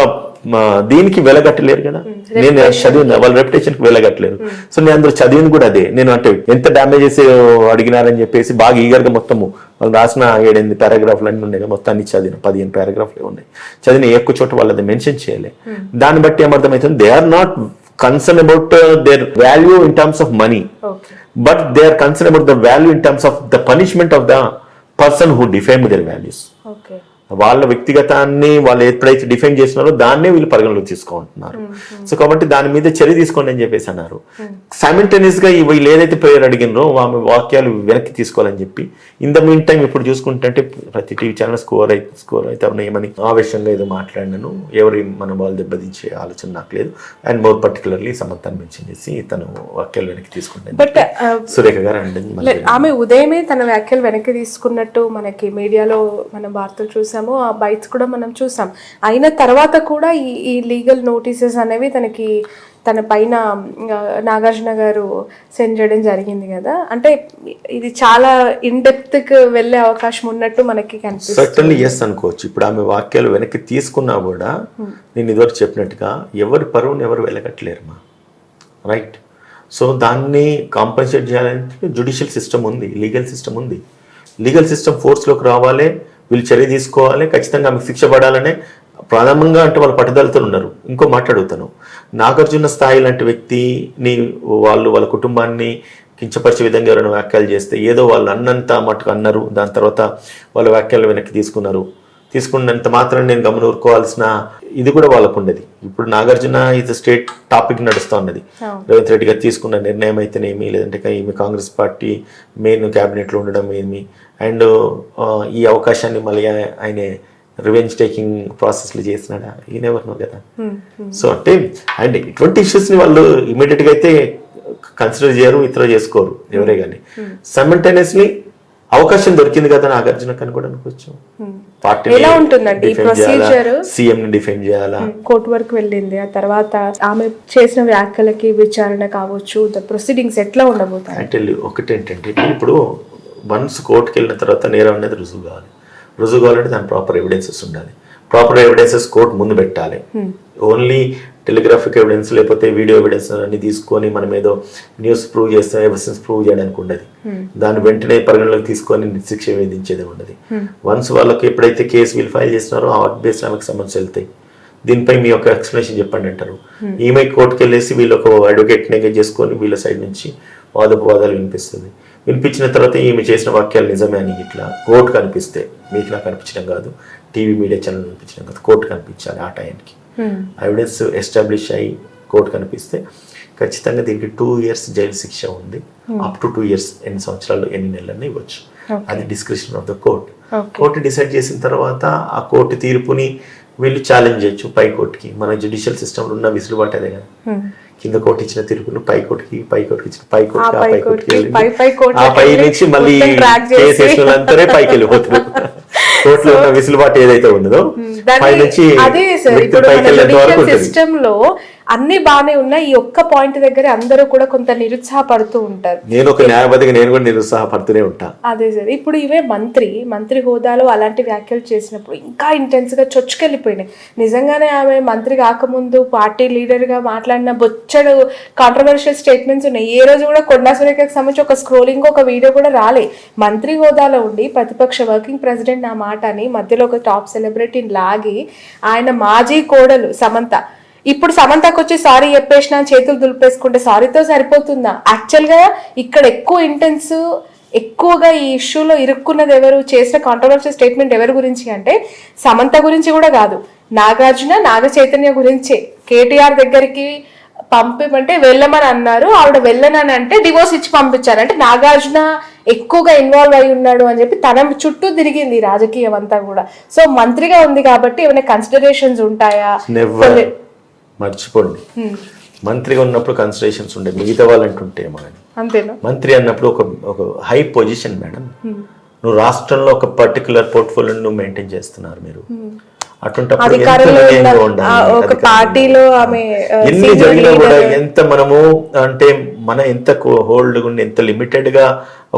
దీనికి వెలగట్టలేరు కదా. నేను చదివిన వాళ్ళ రెప్యుటేషన్ కి వెలగట్టలేరు. సో నేను అందులో చదివింది కూడా అదే. నేను అంటే ఎంత డ్యామేజెస్ అడిగినారని చెప్పేసి బాగా ఈగర్ గా మొత్తము వాళ్ళు రాసిన 7-8 పారాగ్రాఫ్లు అన్నీ ఉన్నాయి, మొత్తం అన్ని చదివిన 15 పారాగ్రాఫ్లే ఉన్నాయి. చదివిన ఎక్కువ చోట వాళ్ళది మెన్షన్ చేయలే. దాన్ని బట్టి ఏమర్థమవుతుంది, they are not concerned about their value in terms of money, but they are concerned about the value in terms of the punishment of the person who defamed their values. వాళ్ళ వ్యక్తిగతాన్ని వాళ్ళు ఎప్పుడైతే define చేస్తున్నారో దాన్నే వీళ్ళు పరిగణలోకి తీసుకుంటున్నారు. So కాబట్టి దాని మీద చర్య తీసుకోండి అని చెప్పేసి అన్నారు. సైమల్టేనియస్ గా వీళ్ళు ఏదైతే ప్రేయర్ అడిగినరో ఆమె వాక్యాలు వెనక్కి తీసుకోవాలని చెప్పి ఇన్ ద మీన్ టైం ఇప్పుడు చూసుకుంటే ప్రతి టీవీ ఛానల్ స్కోర్ అయితే ఏమని ఆవేశంగా ఏదో మాట్లాడినాను, ఎవరి మనోభావాలు దెబ్బతించే ఆలోచన నాకు లేదు. అండ్ మోర్ పర్టికులర్లీ సమంతాన్ని మెన్షన్ చేసి తను వాక్యాలు వెనక్కి తీసుకుంటాను. బట్ సురేఖ గారు ఆమె ఉదయమే తన వ్యాఖ్యలు వెనక్కి తీసుకున్నట్టు మనకి మీడియాలో మనం వార్తలు చూసాం, ఆ బైట్స్ కూడా మనం చూసాం. అయిన తర్వాత కూడా ఈ లీగల్ నోటీసెస్ అనేవి తన పైన నాగార్జున గారు సెండ్ చేయడం జరిగింది కదా. అంటే ఇది చాలా ఇన్ డెప్త్ కి వెళ్ళే అవకాశం ఉన్నట్టు మనకి కనిపిస్తుంది. సర్టన్లీ ఎస్ అనుకోవచ్చు. ఇప్పుడు ఆమె వాక్యాలు వెనక్కి తీసుకున్నా కూడా నేను ఇదివరకు చెప్పినట్టుగా ఎవరి పరువుని ఎవరు వెలగట్లేరమ్మా, రైట్? సో దాన్ని కాంపన్సేట్ చేయాలంటే జ్యుడిషియల్ సిస్టమ్ ఉంది, లీగల్ సిస్టమ్ ఉంది. లీగల్ సిస్టమ్ ఫోర్స్లోకి రావాలి, వీళ్ళు చర్య తీసుకోవాలి, ఖచ్చితంగా ఆమెకు శిక్ష పడాలనే ప్రధానంగా అంటే వాళ్ళు పట్టుదలతో ఉన్నారు. ఇంకో మాట్లాడుతాను, నాగార్జున స్థాయి లాంటి వ్యక్తిని వాళ్ళ కుటుంబాన్ని కించపరిచే విధంగా ఎవరైనా వ్యాఖ్యలు చేస్తే ఏదో వాళ్ళు అన్నంత మటుకు అన్నారు, దాని తర్వాత వాళ్ళ వ్యాఖ్యలు వెనక్కి తీసుకున్నంత మాత్రం నేను గమనూరుకోవాల్సిన ఇది కూడా వాళ్ళకు ఉండేది. ఇప్పుడు నాగార్జున ఇది స్టేట్ టాపిక్ నడుస్తూ ఉన్నది. రేవంత్ రెడ్డి గారు తీసుకున్న నిర్ణయం అయితేనేమి, లేదంటే ఈమె కాంగ్రెస్ పార్టీ మెయిన్ క్యాబినెట్లో ఉండడం ఏమి, అండ్ ఈ అవకాశాన్ని మళ్ళీ ఆయన రివెంజ్ టేకింగ్ ప్రాసెస్లు చేసినాడా, ఈయనెవరు కదా. సో అంటే అండ్ ఇటువంటి ఇష్యూస్ని వాళ్ళు ఇమీడియట్గా అయితే కన్సిడర్ చేయరు, ఇతర చేసుకోరు ఎవరే కానీ. సైమల్టేనియస్లీ అవకాశం దొరికింది కదా నాగార్జున అని కూడా అనుకోవచ్చు. పార్టీ ఎలా ఉంటుందండి ప్రొసీజర్? సీఎం ని డిఫెండ్ చేయాలా, కోర్టు వరకు వెళ్ళింది, ఆ తర్వాత ఆమె చేసిన వ్యాఖ్యలకి విచారణ కావచ్చు, ప్రొసీడింగ్స్ ఎట్లా ఉండబోతాయి అంటే ఒకటేంటంటే ఇప్పుడు వన్స్ కోర్టుకి వెళ్ళిన తర్వాత నేరం అనేది రుజువు కావాలంటే దాని ప్రాపర్ ఎవిడెన్సెస్ ఉండాలి. ప్రాపర్ ఎవిడెన్సెస్ కోర్టు ముందు పెట్టాలి. ఓన్లీ టెలిగ్రాఫిక్ ఎవిడెన్స్ లేకపోతే వీడియో ఎవిడెన్స్ అన్ని తీసుకొని మనం ఏదో న్యూస్ ప్రూవ్ చేస్తే ఎవిడెన్స్ ప్రూవ్ చేయడానికి ఉండదు. దాన్ని వెంటనే పరిగణలోకి తీసుకొని శిక్ష విధించేది ఉండదు. వన్స్ వాళ్ళకి ఎప్పుడైతే కేసు వీళ్ళు ఫైల్ చేస్తున్నారో ఆ బేస్ ఆమెకు సమస్య వెళ్తాయి. దీనిపై మీ యొక్క ఎక్స్ప్లెనేషన్ చెప్పండి అంటారు. ఈమె కోర్టుకు వెళ్ళేసి వీళ్ళు ఒక అడ్వకేట్ ఎంగేజ్ చేసుకొని వీళ్ళ సైడ్ నుంచి వాదోపవాదాలు వినిపించిన తర్వాత ఈమె చేసిన వాక్యాలు నిజమే అని ఇట్లా కోర్టు కనిపిస్తే, మీకు నాకు కనిపించడం కాదు, టీవీ మీడియా ఛానల్ కనిపించడం కాదు, కోర్టు కనిపించాలి. ఆ టైంకి ఎవిడెన్స్ ఎస్టాబ్లిష్ అయ్యి కోర్టు కనిపిస్తే ఖచ్చితంగా దీనికి 2 years జైలు శిక్ష ఉంది. అప్ టు 2 years, 8 సంవత్సరాలు 8 నెలలని ఇవ్వచ్చు. అది description of the court. Court decide చేసిన తర్వాత ఆ కోర్టు తీర్పుని వీళ్ళు ఛాలెంజ్ చేయొచ్చు పై కోర్టుకి. మన జ్యుడిషియల్ సిస్టంలో ఉన్న విసులుబాటు అదే కదా. కింద కోర్టు ఇచ్చిన తీర్పును పై కోర్టుకి ఇచ్చిన పై కోర్టుకి ఆ పై నుంచి మళ్ళీ కేసు వేసిన వాళ్ళందరే పైకి వెళ్ళిపోతారు. కోర్టులో ఉన్న విసులుబాటు ఏదైతే ఉన్నదో పై నుంచి సిస్టమ్ లో అన్ని బానే ఉన్నాయి. ఈ ఒక్క పాయింట్ దగ్గర అందరూ కూడా కొంత నిరుత్సాహపడుతూ ఉంటారు. నేను ఒక న్యాయవాదిగా నేను కూడా నిరుత్సాహపడుతూనే ఉంటా. అదే సార్, ఇప్పుడు ఇవే మంత్రి హోదాలో అలాంటి వ్యాఖ్యలు చేసినప్పుడు ఇంకా ఇంటెన్స్ గా చొచ్చుకెళ్ళిపోయినాయి. నిజంగానే ఆమె మంత్రి కాకముందు పార్టీ లీడర్ గా మాట్లాడిన బొచ్చడు కాంట్రవర్షియల్ స్టేట్మెంట్స్ ఉన్నాయి. ఏ రోజు కూడా కొండా సురేఖకు సంబంధించి ఒక స్క్రోలింగ్ ఒక వీడియో కూడా రాలే. మంత్రి హోదాలో ఉండి ప్రతిపక్ష వర్కింగ్ ప్రెసిడెంట్ నా మాట అని మధ్యలో ఒక టాప్ సెలబ్రిటీని లాగి ఆయన మాజీ కోడలు సమంత, ఇప్పుడు సమంతకు వచ్చి సారీ చెప్పేసిన చేతులు దులిపేసుకుంటే సారీతో సరిపోతుందా? యాక్చువల్ గా ఇక్కడ ఎక్కువగా ఈ ఇష్యూలో ఇరుక్కున్నది ఎవరు, చేసిన కాంట్రవర్షియల్ స్టేట్మెంట్ ఎవరి గురించి అంటే సమంత గురించి కూడా కాదు, నాగ చైతన్య గురించే. కేటీఆర్ దగ్గరికి పంపిమంటే వెళ్ళమని అన్నారు, ఆవిడ వెళ్ళనని అంటే డివోర్స్ ఇచ్చి పంపించారు. అంటే నాగార్జున ఎక్కువగా ఇన్వాల్వ్ అయి ఉన్నాడు అని చెప్పి తన చుట్టూ తిరిగింది రాజకీయం అంతా కూడా. సో మంత్రిగా ఉంది కాబట్టి ఏమైనా కన్సిడరేషన్స్ ఉంటాయా? మర్చిపోండి, మంత్రిగా ఉన్నప్పుడు కన్సిడరేషన్స్ ఉండే, మిగతా వాళ్ళంటుంటే అంతేనా? మంత్రి అన్నప్పుడు ఒక హై పొజిషన్ మేడం. నువ్వు రాష్ట్రంలో ఒక పర్టికులర్ పోర్ట్ఫోలియో నువ్వు మెయింటైన్ చేస్తున్నారు మీరు. అటువంటిప్పుడు ఎన్ని జరిగినా కూడా ఎంత మనము అంటే ఎంత హోల్డ్ ఉండి ఎంత లిమిటెడ్ గా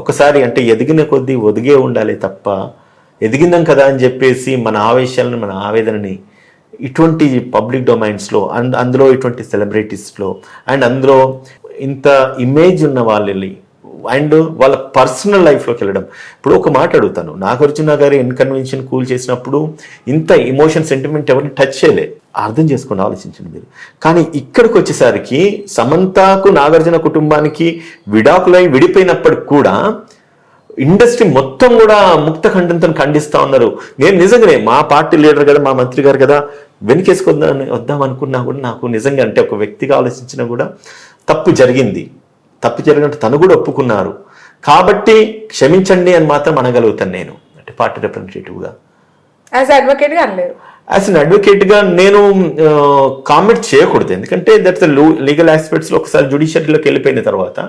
ఒకసారి అంటే ఎదిగిన కొద్దీ ఒదిగే ఉండాలి తప్ప ఎదిగిందాం కదా అని చెప్పేసి మన ఆవేశాలను మన ఆవేదనని ఇటువంటి పబ్లిక్ డొమైన్స్లో అందులో ఇటువంటి సెలబ్రిటీస్లో అండ్ అందులో ఇంత ఇమేజ్ ఉన్న వాళ్ళని అండ్ వాళ్ళ పర్సనల్ లైఫ్లోకి వెళ్ళడం. ఇప్పుడు ఒక మాట అడుగుతాను, నాగార్జున గారి ఇన్కన్వెన్షన్ కూల్ చేసినప్పుడు ఇంత ఇమోషన్ సెంటిమెంట్ ఎవరిని టచ్ చేయలే. అర్థం చేసుకోండి, ఆలోచించండి మీరు. కానీ ఇక్కడికి వచ్చేసరికి సమంతకు నాగార్జున కుటుంబానికి విడాకులై విడిపోయినప్పటికి కూడా ఇండస్ట్రీ మొత్తం కూడా ముక్త ఖండంతో ఖండిస్తూ ఉన్నారు. నేను నిజంగానే మా పార్టీ లీడర్ కదా, మా మంత్రి గారు కదా, వద్దాం అనుకున్నా కూడా నాకు నిజంగా అంటే ఒక వ్యక్తిగా ఆలోచించినా కూడా తప్పు జరిగినట్టు తను కూడా ఒప్పుకున్నారు కాబట్టి క్షమించండి అని మాత్రం అనగలుగుతాను నేను, అంటే పార్టీ రిప్రజెంటేటివ్గా. యాజ్ అడ్వకేట్గా అనలేరు. యాజ్ అన్ అడ్వకేట్గా నేను కామెంట్ చేయకూడదు, ఎందుకంటే దట్స్ లీగల్ ఆస్పెక్ట్స్లో ఒకసారి జ్యుడిషియరీలోకి వెళ్ళిపోయిన తర్వాత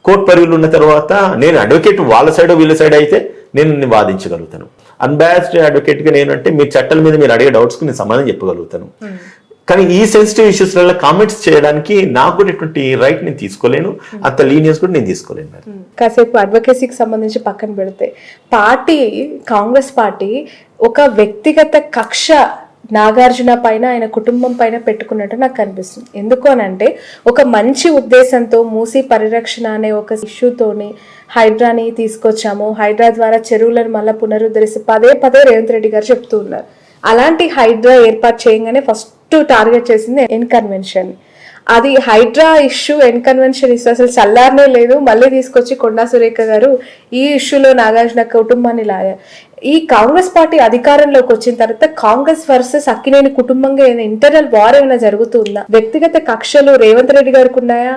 కోర్టు పరిధిలో ఉన్న తర్వాత నేను అడ్వకేట్ వాళ్ళ సైడ్ వీళ్ళ సైడ్ అయితే నేను వాదించగలుగుతాను. అన్బయాస్డ్ అడ్వకేట్గా నేను అంటే మీ చట్టాల మీద మీరు అడిగే డౌట్స్కి నేను సమాధానం చెప్పగలుగుతాను. కానీ ఈ సెన్సిటివ్ ఇష్యూస్లలో కామెంట్స్ చేయడానికి నాకు కూడా ఇటువంటి రైట్ నేను తీసుకోలేను, అంత లీనియన్స్ కూడా నేను తీసుకోలేను. కాసేపు అడ్వకేసీకి సంబంధించి పక్కన పెడితే కాంగ్రెస్ పార్టీ ఒక వ్యక్తిగత కక్ష నాగార్జున పైన ఆయన కుటుంబం పైన పెట్టుకున్నట్టు నాకు కనిపిస్తుంది. ఎందుకు అని అంటే ఒక మంచి ఉద్దేశంతో మూసీ పరిరక్షణ అనే ఒక ఇష్యూతోని హైడ్రాని తీసుకొచ్చాము, హైడ్రా ద్వారా చెరువులను మళ్ళీ పునరుద్ధరిస్తే పదే రేవంత్ రెడ్డి గారు చెప్తూ ఉన్నారు. అలాంటి హైడ్రా ఏర్పాటు చేయగానే ఫస్ట్ టార్గెట్ చేసింది ఎన్కన్వెన్షన్. అది హైడ్రా ఇష్యూ ఎన్కన్వెన్షన్ ఇష్యూ అసలు చల్లారనే లేదు. మళ్ళీ తీసుకొచ్చి కొండా సురేఖ గారు ఈ ఇష్యూలో నాగార్జున కుటుంబాన్ని లాగారు. ఈ కాంగ్రెస్ పార్టీ అధికారంలోకి వచ్చిన తర్వాత కాంగ్రెస్ వర్సెస్ అక్కినేని కుటుంబంగా ఏమైనా ఇంటర్నల్ వార్ ఏమైనా జరుగుతుందా? వ్యక్తిగత కక్షలు రేవంత్ రెడ్డి గారికి ఉన్నాయా,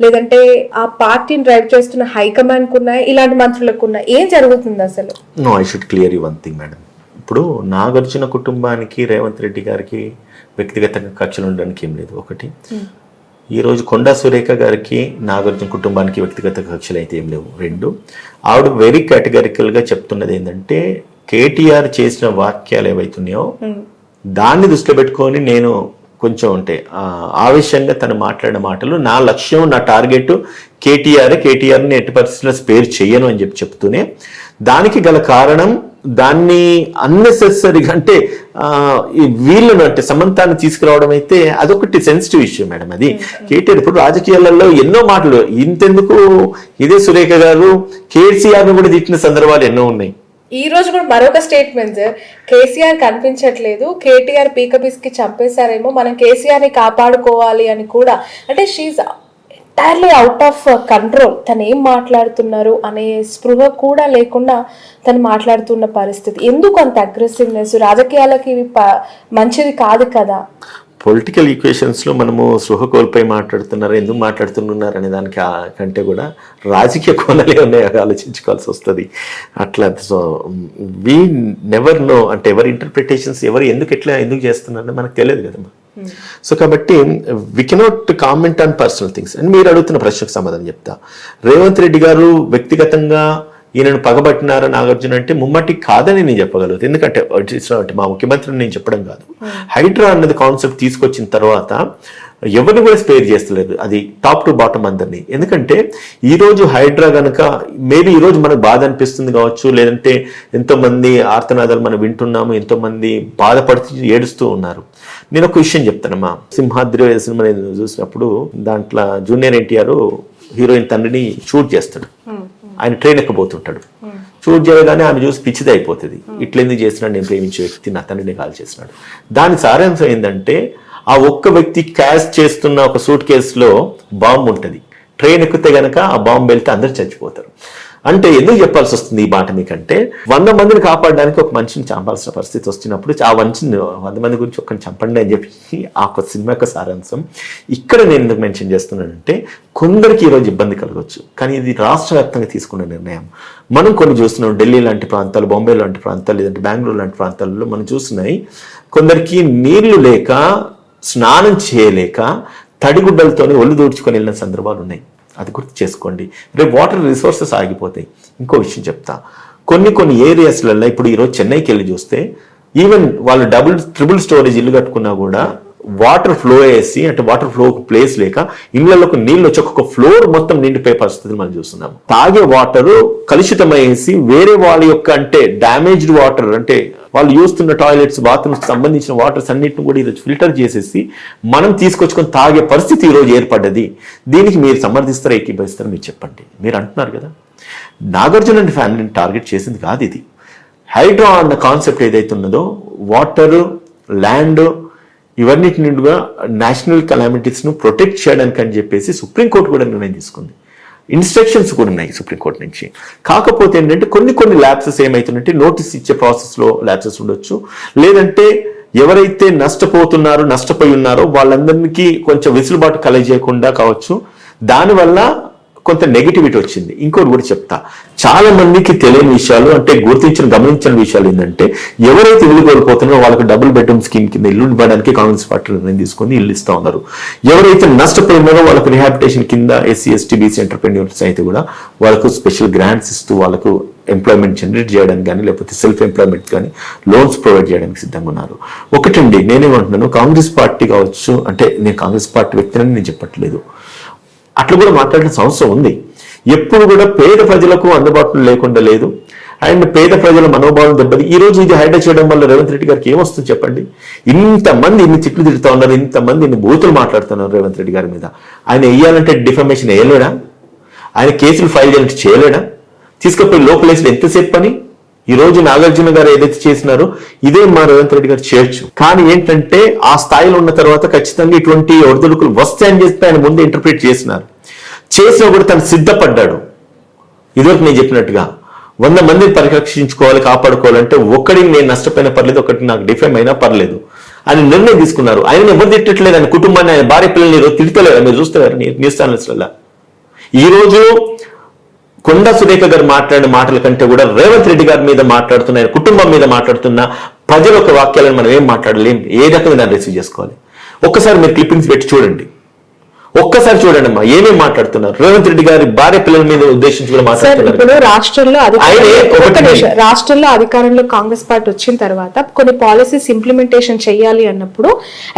లేదంటే ఆ పార్టీని డ్రైవ్ చేస్తున్న హైకమాండ్ కు ఉన్నాయా, ఇలాంటి మంత్రులకు ఉన్నాయా? ఏం జరుగుతుంది అసలు? No, I should clear you one thing madam. ఇప్పుడు నాగార్జున కుటుంబానికి రేవంత్ రెడ్డి గారికి వ్యక్తిగత కక్షలు ఉండడానికి ఏం లేదు. ఒకటి, ఈరోజు కొండా సురేఖ గారికి నాగార్జున కుటుంబానికి వ్యక్తిగత కక్షలు అయితే ఏం లేవు. రెండు, ఆవిడ వెరీ కేటగారికల్గా చెప్తున్నది ఏంటంటే కేటీఆర్ చేసిన వాక్యాలు ఏవైతున్నాయో దాన్ని దృష్టిలో పెట్టుకొని నేను కొంచెం అంటే ఆవేశంగా తను మాట్లాడిన మాటలు, నా లక్ష్యం నా టార్గెట్ కేటీఆర్ని ఎట్టి పరిస్థితుల్లో స్పేర్ చెయ్యను అని చెప్తూనే దానికి గల కారణం దాన్ని అన్నెసెసరీగా అంటే వీళ్ళను అంటే సమంతాన్ని తీసుకురావడం అయితే అదొకటి సెన్సిటివ్ ఇష్యూ మేడం. అది కేటీఆర్ ఇప్పుడు రాజకీయాలలో ఎన్నో మాటలు ఇంతెందుకు ఇదే సురేఖ గారు కేసీఆర్ను కూడా తిట్టిన సందర్భాలు ఎన్నో ఉన్నాయి. ఈ రోజు కూడా మరొక స్టేట్మెంట్, కేసీఆర్ కనిపించట్లేదు, కేటీఆర్ పీకబిస్కి చంపేశారేమో, మనం కేసీఆర్ని కాపాడుకోవాలి అని కూడా. అంటే she entirely out of control. తను ఏం మాట్లాడుతున్నారు అనే స్పృహ కూడా లేకుండా తను మాట్లాడుతున్న పరిస్థితి. ఎందుకు అంత అగ్రెసివ్నెస్? రాజకీయాలకి ఇవి మంచిది కాదు కదా. పొలిటికల్ ఈక్వేషన్స్లో మనము స్పృహ కోల్పోయి మాట్లాడుతున్నారు, ఎందుకు మాట్లాడుతున్నారు అనే దానికి కంటే కూడా రాజకీయ కోణాలే ఉన్నాయి, ఆలోచించుకోవాల్సి వస్తుంది. అట్లా సో వీ నెవర్ నో, అంటే ఎవరి ఇంటర్ప్రిటేషన్స్ ఎవరు ఎందుకు చేస్తున్నారని మనకు తెలియదు కదమ్మా. సో కాబట్టి we cannot comment on personal things. And మీరు అడుగుతున్న ప్రశ్నకు సమాధానం చెప్తా. రేవంత్ రెడ్డి గారు వ్యక్తిగతంగా ఈయనను పగబట్టినారా నాగార్జున అంటే ముమ్మటి కాదని నేను చెప్పగలుగుతాను. ఎందుకంటే మా ముఖ్యమంత్రిని నేను చెప్పడం కాదు, హైడ్రా అన్నది కాన్సెప్ట్ తీసుకొచ్చిన తర్వాత ఎవరిని కూడా స్పేర్ చేస్తలేదు, అది టాప్ టు బాటమ్ అందరినీ. ఎందుకంటే ఈరోజు హైడ్రా కనుక మేబీ ఈరోజు మనకు బాధ అనిపిస్తుంది కావచ్చు, లేదంటే ఎంతోమంది ఆర్తనాదాలు మనం వింటున్నాము, ఎంతోమంది బాధపడుతూ ఏడుస్తూ ఉన్నారు. నేను ఒక విషయం చెప్తానమ్మా, సింహాద్రి సినిమా నేను చూసినప్పుడు దాంట్లో జూనియర్ ఎన్టీఆర్ హీరోయిన్ తండ్రిని షూట్ చేస్తాడు, ఆయన ట్రైన్ ఎక్కబోతుంటాడు. షూట్ చేయగానే ఆమె చూసి పిచ్చిది అయిపోతుంది, ఇట్లెందుకు చేసినాడు, నేను ప్రేమించే వ్యక్తి నా తండ్రిని కాల్ చేసినాడు. దాని సారాంశం ఏంటంటే ఆ ఒక్క వ్యక్తి క్యాష్ చేస్తున్న ఒక సూట్ కేసులో బాంబు ఉంటుంది, ట్రైన్ ఎక్కితే గనక ఆ బాంబు వెళ్తే అందరు చచ్చిపోతారు. అంటే ఎందుకు చెప్పాల్సి వస్తుంది ఈ మాట మీకంటే, 100 మందిని కాపాడడానికి ఒక మనిషిని చంపాల్సిన పరిస్థితి వస్తున్నప్పుడు ఆ మనిషిని 100 మంది గురించి ఒక్కరిని చంపండి అని చెప్పి ఆ ఒక సినిమా యొక్క సారాంశం. ఇక్కడ నేను ఎందుకు మెన్షన్ చేస్తున్నానంటే కొందరికి ఈరోజు ఇబ్బంది కలగవచ్చు, కానీ ఇది రాష్ట్ర వ్యాప్తంగా తీసుకున్న నిర్ణయం. మనం కొన్ని చూస్తున్నాం, ఢిల్లీ లాంటి ప్రాంతాలు, బొంబాయి లాంటి ప్రాంతాలు, లేదంటే బెంగళూరు లాంటి ప్రాంతాలలో మనం చూస్తున్నాయి, కొందరికి నీళ్లు లేక స్నానం చేయలేక తడిగుడ్డలతోనే ఒళ్ళు దూడ్చుకొని వెళ్ళిన సందర్భాలు ఉన్నాయి. అది గుర్తు చేసుకోండి. రేపు వాటర్ రిసోర్సెస్ ఆగిపోతాయి. ఇంకో విషయం చెప్తా, కొన్ని ఏరియాస్లలో ఇప్పుడు ఈరోజు చెన్నైకి వెళ్ళి చూస్తే ఈవెన్ వాళ్ళు ట్రిపుల్ స్టోరేజ్ ఇల్లు కట్టుకున్నా కూడా వాటర్ ఫ్లో వేసి అంటే వాటర్ ఫ్లో ప్లేస్ లేక ఇళ్లలోకి నీళ్ళు వచ్చి ఒక్కొక్క ఫ్లోర్ మొత్తం నిండిపోయే పరిస్థితిని మనం చూస్తున్నాం. తాగే వాటర్ కలుషితమయ్యేసి వేరే వాళ్ళ యొక్క అంటే డ్యామేజ్డ్ వాటర్ అంటే వాళ్ళు చూస్తున్న టాయిలెట్స్ బాత్రూమ్స్ సంబంధించిన వాటర్స్ అన్నిటిని కూడా ఈరోజు ఫిల్టర్ చేసేసి మనం తీసుకొచ్చుకొని తాగే పరిస్థితి ఈరోజు ఏర్పడ్డది. దీనికి మీరు సమర్థిస్తారా ఏకీభవిస్తారా మీరు చెప్పండి. మీరు అంటున్నారు కదా నాగార్జున అండ్ ఫ్యామిలీని టార్గెట్ చేసింది కాదు ఇది. హైడ్రా అన్న కాన్సెప్ట్ ఏదైతే ఉన్నదో వాటర్ ల్యాండ్ ఇవన్నిటి నిండుగా నేషనల్ కెలామిటీస్ను ప్రొటెక్ట్ చేయడానికి అని చెప్పేసి సుప్రీంకోర్టు కూడా నిర్ణయం తీసుకుంది. ఇన్స్ట్రక్షన్స్ కూడా ఉన్నాయి సుప్రీంకోర్టు నుంచి. కాకపోతే ఏంటంటే కొన్ని ల్యాప్సెస్ ఏమవుతుందంటే నోటీస్ ఇచ్చే ప్రాసెస్లో ల్యాప్సెస్ ఉండొచ్చు, లేదంటే ఎవరైతే నష్టపోయి ఉన్నారో వాళ్ళందరికీ కొంచెం వెసులుబాటు కలగజేయకుండా కావచ్చు. దానివల్ల కొంత నెగిటివిటీ వచ్చింది. ఇంకోటి కూడా చెప్తా, చాలా మందికి తెలియని విషయాలు అంటే గమనించిన విషయాలు ఏంటంటే ఎవరైతే ఇల్లు కోల్పోతున్నారో వాళ్ళకి డబుల్ బెడ్రూమ్ స్కీమ్ కింద ఇల్లు ఇవ్వడానికి కాంగ్రెస్ పార్టీ నిర్ణయం తీసుకొని ఇల్లు ఇస్తా ఉన్నారు. ఎవరైతే నష్టపోయినారో వాళ్ళకి రిహాబిటేషన్ కింద ఎస్సీ ఎస్టీ బీసీ ఎంటర్ప్రెన్యూర్స్ అయితే కూడా వాళ్ళకు స్పెషల్ గ్రాంట్స్ ఇస్తూ వాళ్ళకు ఎంప్లాయ్మెంట్ జనరేట్ చేయడానికి కానీ లేకపోతే సెల్ఫ్ ఎంప్లాయ్మెంట్ కానీ లోన్స్ ప్రొవైడ్ చేయడానికి సిద్ధంగా ఉన్నారు. ఒకటండి నేనేమంటున్నాను, కాంగ్రెస్ పార్టీ కావచ్చు అంటే నేను కాంగ్రెస్ పార్టీ వ్యక్తిని నేను చెప్పట్లేదు, అట్లా కూడా మాట్లాడాల్సిన అవసరం ఉంది. ఎప్పుడు కూడా పేద ప్రజలకు అందుబాటులో లేకుండా లేదు అండ్ పేద ప్రజల మనోభావం దెబ్బది. ఈ రోజు ఇది హైడ్రా చేయడం వల్ల రేవంత్ రెడ్డి గారికి ఏమొస్తుంది చెప్పండి? ఇంతమంది ఇన్ని తిట్లు తిడుతూ ఉన్నారు, ఇంతమంది ఇన్ని బూతులు మాట్లాడుతున్నారు రేవంత్ రెడ్డి గారి మీద. ఆయన వేయాలంటే డిఫమేషన్ వేయలేడా? ఆయన కేసులు ఫైల్ చేయాలంటే చేయలేడా? తీసుకుపోయి లోపలేసి ఎంతసేపు పని? ఈ రోజు నాగార్జున గారు ఏదైతే చేసినారో ఇదే మా రేవంత్ రెడ్డి గారు చేయొచ్చు. కానీ ఏంటంటే ఆ స్థాయిలో ఉన్న తర్వాత ఖచ్చితంగా ఇటువంటి ఒడిదుడుకులు వస్తాయని చెప్పి ఆయన ముందు ఇంటర్ప్రిట్ చేసినా కూడా తను సిద్ధపడ్డాడు. ఇదివరకు నేను చెప్పినట్టుగా 100 మందిని పరిరక్షించుకోవాలి కాపాడుకోవాలంటే ఒక్కడికి నేను నష్టపోయినా పర్లేదు, ఒకటి నాకు డిఫైమ్ అయినా పర్లేదు అని నిర్ణయం తీసుకున్నారు. ఆయన ఎవరు తిట్టట్లేదు, ఆయన కుటుంబాన్ని ఆయన భార్య పిల్లల్ని తిడతలేరు. మీరు చూస్తారు న్యూస్ ఛానల్స్లలో ఈ రోజు కొండా సురేఖ గారు మాట్లాడిన మాటల కంటే కూడా రేవంత్ రెడ్డి గారి మీద మాట్లాడుతున్న ఆయన కుటుంబం మీద మాట్లాడుతున్న ప్రజల ఒక వాక్యాలను మనం ఏం మాట్లాడలేం, ఏ రకంగా దాన్ని రిసీవ్ చేసుకోవాలి. ఒక్కసారి మీరు క్లిప్పింగ్స్ పెట్టి చూడండి, ఒక్కసారి చూడండి అమ్మా ఏమేమి మాట్లాడుతున్నారు. రేవంత్ రెడ్డి గారి భార్య పిల్లల మీద ఉద్దేశించి కూడా మాట్లాడుతున్నారు. ఇప్పుడు రాష్ట్రంలో అధికారంలో కాంగ్రెస్ పార్టీ వచ్చిన తర్వాత కొన్ని పాలసీస్ ఇంప్లిమెంటేషన్ చేయాలి అన్నప్పుడు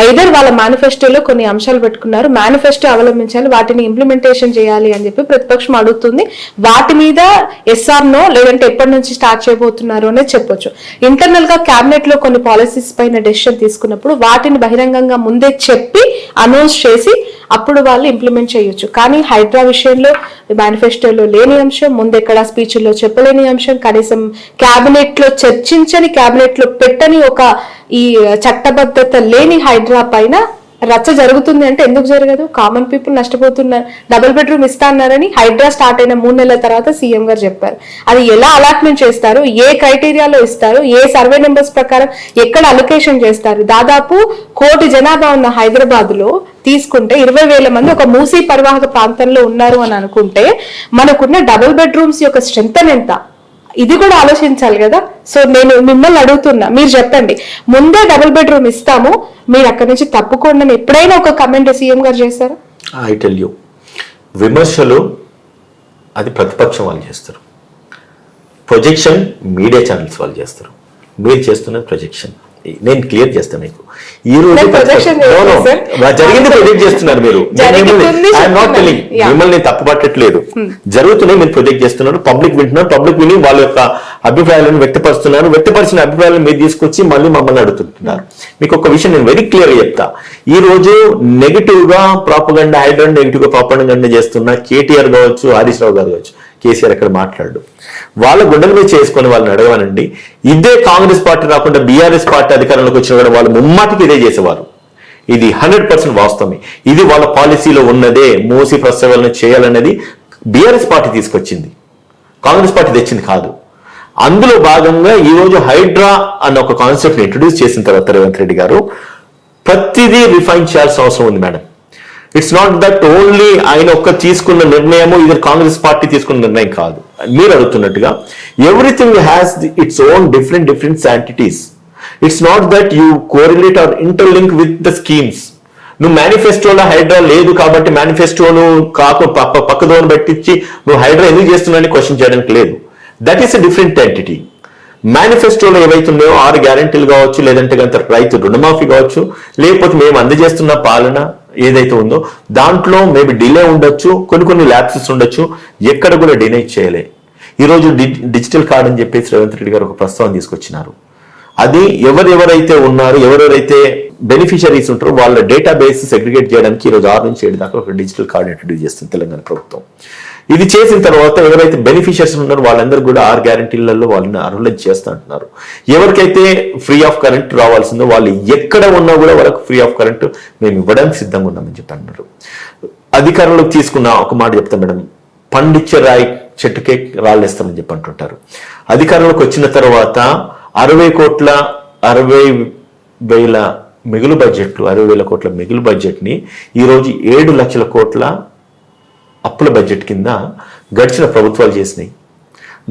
ఐదర్ వాళ్ళ మేనిఫెస్టోలో కొన్ని అంశాలు పెట్టుకున్నారు, మేనిఫెస్టో అవలంబించాలి, వాటిని ఇంప్లిమెంటేషన్ చేయాలి అని చెప్పి ప్రతిపక్షం అడుగుతుంది. వాటి మీద ఎస్ఆర్ నో లేదంటే ఎప్పటి నుంచి స్టార్ట్ చేయబోతున్నారు అనేది చెప్పొచ్చు. ఇంటర్నల్ గా క్యాబినెట్ లో కొన్ని పాలసీస్ పైన డెసిషన్ తీసుకున్నప్పుడు వాటిని బహిరంగంగా ముందే చెప్పి అనౌన్స్ చేసి అప్పుడు వాళ్ళు ఇంప్లిమెంట్ చేయొచ్చు. కానీ హైడ్రా విషయంలో మేనిఫెస్టోలో లేని అంశం, ముందెక్కడ స్పీచ్ల్లో చెప్పలేని అంశం, కనీసం క్యాబినెట్ లో చర్చించని, క్యాబినెట్ లో పెట్టని ఒక ఈ చట్టబద్ధత లేని హైడ్రా పైన రచ్చ జరుగుతుంది. అంటే ఎందుకు జరగదు? కామన్ పీపుల్ నష్టపోతున్నారు. డబుల్ బెడ్రూమ్ ఇస్తా అన్నారని హైడ్రా స్టార్ట్ అయిన 3 నెలల తర్వాత సీఎం గారు చెప్పారు. అది ఎలా అలాట్మెంట్ చేస్తారు, ఏ క్రైటీరియాలో ఇస్తారు, ఏ సర్వే నెంబర్స్ ప్రకారం ఎక్కడ అలొకేషన్ చేస్తారు? దాదాపు 1 కోటి జనాభా ఉన్న హైదరాబాద్ లో తీసుకుంటే 20,000 మంది ఒక మూసీ పరివాహక ప్రాంతంలో ఉన్నారు అని అనుకుంటే మనకున్న డబుల్ బెడ్రూమ్స్ యొక్క స్ట్రెంత్ ఎంత? ఇది కూడా ఆలోచించాలి కదా. సో నేను మిమ్మల్ని అడుగుతున్నా, మీరు చెప్పండి, ముందే డబుల్ బెడ్రూమ్ ఇస్తాము మీరు అక్కడి నుంచి తప్పుకోండి అని ఎప్పుడైనా ఒక కమెంట్ సీఎం గారు చేశారు? ఐ టెల్ యూ, విమర్శలు అది ప్రతిపక్షం వాళ్ళు చేస్తారు, ప్రొజెక్షన్ మీడియా ఛానల్స్ వాళ్ళు చేస్తారు. మీరు చేస్తున్నది ప్రొజెక్షన్. నేను క్లియర్ చేస్తాను మీకు. ఈ రోజు జరిగింది ప్రొజెక్ట్ చేస్తున్నారు మీరు. మిమ్మల్ని తప్పుపట్టట్లేదు, జరుగుతున్నాయి, మీరు ప్రొజెక్ట్ చేస్తున్నారు, పబ్లిక్ వింటున్నారు, పబ్లిక్ విని వాళ్ళ యొక్క అభిప్రాయాలను వ్యక్తపరుస్తున్నారు, వ్యక్తపరిచిన అభిప్రాయాలను మీరు తీసుకొచ్చి మళ్ళీ మమ్మల్ని అడుగుతుంటున్నారు. మీకు ఒక విషయం నేను వెరీ క్లియర్ గా చెప్తా. ఈ రోజు నెగిటివ్ గా ప్రాపగండా, హైడ్రా నెగిటివ్ గా ప్రాపగండా చేస్తున్న కేటీఆర్ కావచ్చు, హరీష్ రావు గారు కావచ్చు, కేసీఆర్ అక్కడ మాట్లాడు, వాళ్ళ గుండెల మీద చేసుకొని వాళ్ళని అడగవనండి. ఇదే కాంగ్రెస్ పార్టీ రాకుండా బీఆర్ఎస్ పార్టీ అధికారంలోకి వచ్చిన కూడా వాళ్ళు ముమ్మాటికి ఇదే చేసేవారు. ఇది 100% వాస్తవమే. ఇది వాళ్ళ పాలసీలో ఉన్నదే. మూసీ ప్రసవాలను చేయాలనేది బీఆర్ఎస్ పార్టీ తీసుకొచ్చింది, కాంగ్రెస్ పార్టీ తెచ్చింది కాదు. అందులో భాగంగా ఈ రోజు హైడ్రా అన్న ఒక కాన్సెప్ట్ ఇంట్రొడ్యూస్ చేసిన తర్వాత రేవంత్ రెడ్డి గారు ప్రతిదీ రిఫైన్ చేయాల్సిన అవసరం ఉంది madam. It's not that only ఆయన ఒక్క తీసుకున్న నిర్ణయము ఇది కాంగ్రెస్ పార్టీ తీసుకున్న నిర్ణయం కాదు. మీరు అడుగుతున్నట్టుగా everything has its own different entities. It's not that you correlate or interlink with the schemes. నువ్వు మేనిఫెస్టోలో హైడ్రా లేదు కాబట్టి మేనిఫెస్టోను పక్కదోని పెట్టించి నువ్వు హైడ్రా ఎందుకు చేస్తున్నావు క్వశ్చన్ చేయడానికి లేదు. That is a different entity. మేనిఫెస్టోలో ఏవైతున్నాయో 6 గ్యారెంటీలు కావచ్చు, లేదంటే కనుక రైతు రుణమాఫీ కావచ్చు, లేకపోతే మేము అందజేస్తున్న పాలన ఏదైతే ఉందో దాంట్లో మేబీ డిలే ఉండొచ్చు, కొన్ని ల్యాప్సెస్ ఉండొచ్చు, ఎక్కడ కూడా డినై చేయలే. ఈరోజు డిజిటల్ కార్డ్ అని చెప్పేసి రేవంత్ రెడ్డి గారు ఒక ప్రస్తావన తీసుకొచ్చినారు. అది ఎవరెవరైతే ఉన్నారో, ఎవరెవరైతే బెనిఫిషరీస్ ఉంటారో వాళ్ళ డేటాబేస్ సెగ్రిగేట్ చేయడానికి ఈరోజు 6 నుంచి 7 దాకా ఒక డిజిటల్ కార్డ్ ఇంట్రడ్యూస్ చేస్తుంది తెలంగాణ ప్రభుత్వం. ఇది చేసిన తర్వాత ఎవరైతే బెనిఫిషరీస్ ఉన్నారో వాళ్ళందరూ కూడా 6 గ్యారెంటీలలో వాళ్ళని అర్హులు చేస్తా అంటున్నారు. ఎవరికైతే ఫ్రీ ఆఫ్ కరెంట్ రావాల్సిందో వాళ్ళు ఎక్కడ ఉన్నా కూడా వాళ్ళకి ఫ్రీ ఆఫ్ కరెంట్ మేము ఇవ్వడానికి సిద్ధంగా ఉన్నామని చెప్పి అంటున్నారు. అధికారంలోకి తీసుకున్న ఒక మాట చెప్తాం మేడం, పండిచ్చే రాయి చెట్టుకే రాళ్ళేస్తామని చెప్పి అంటుంటారు. అధికారంలోకి వచ్చిన తర్వాత 60,60,000 మిగులు బడ్జెట్లు, 60,000 కోట్ల మిగులు బడ్జెట్ని ఈరోజు 7 లక్షల కోట్ల అప్పుల బడ్జెట్ కింద గడిచిన ప్రభుత్వాలు చేసినాయి.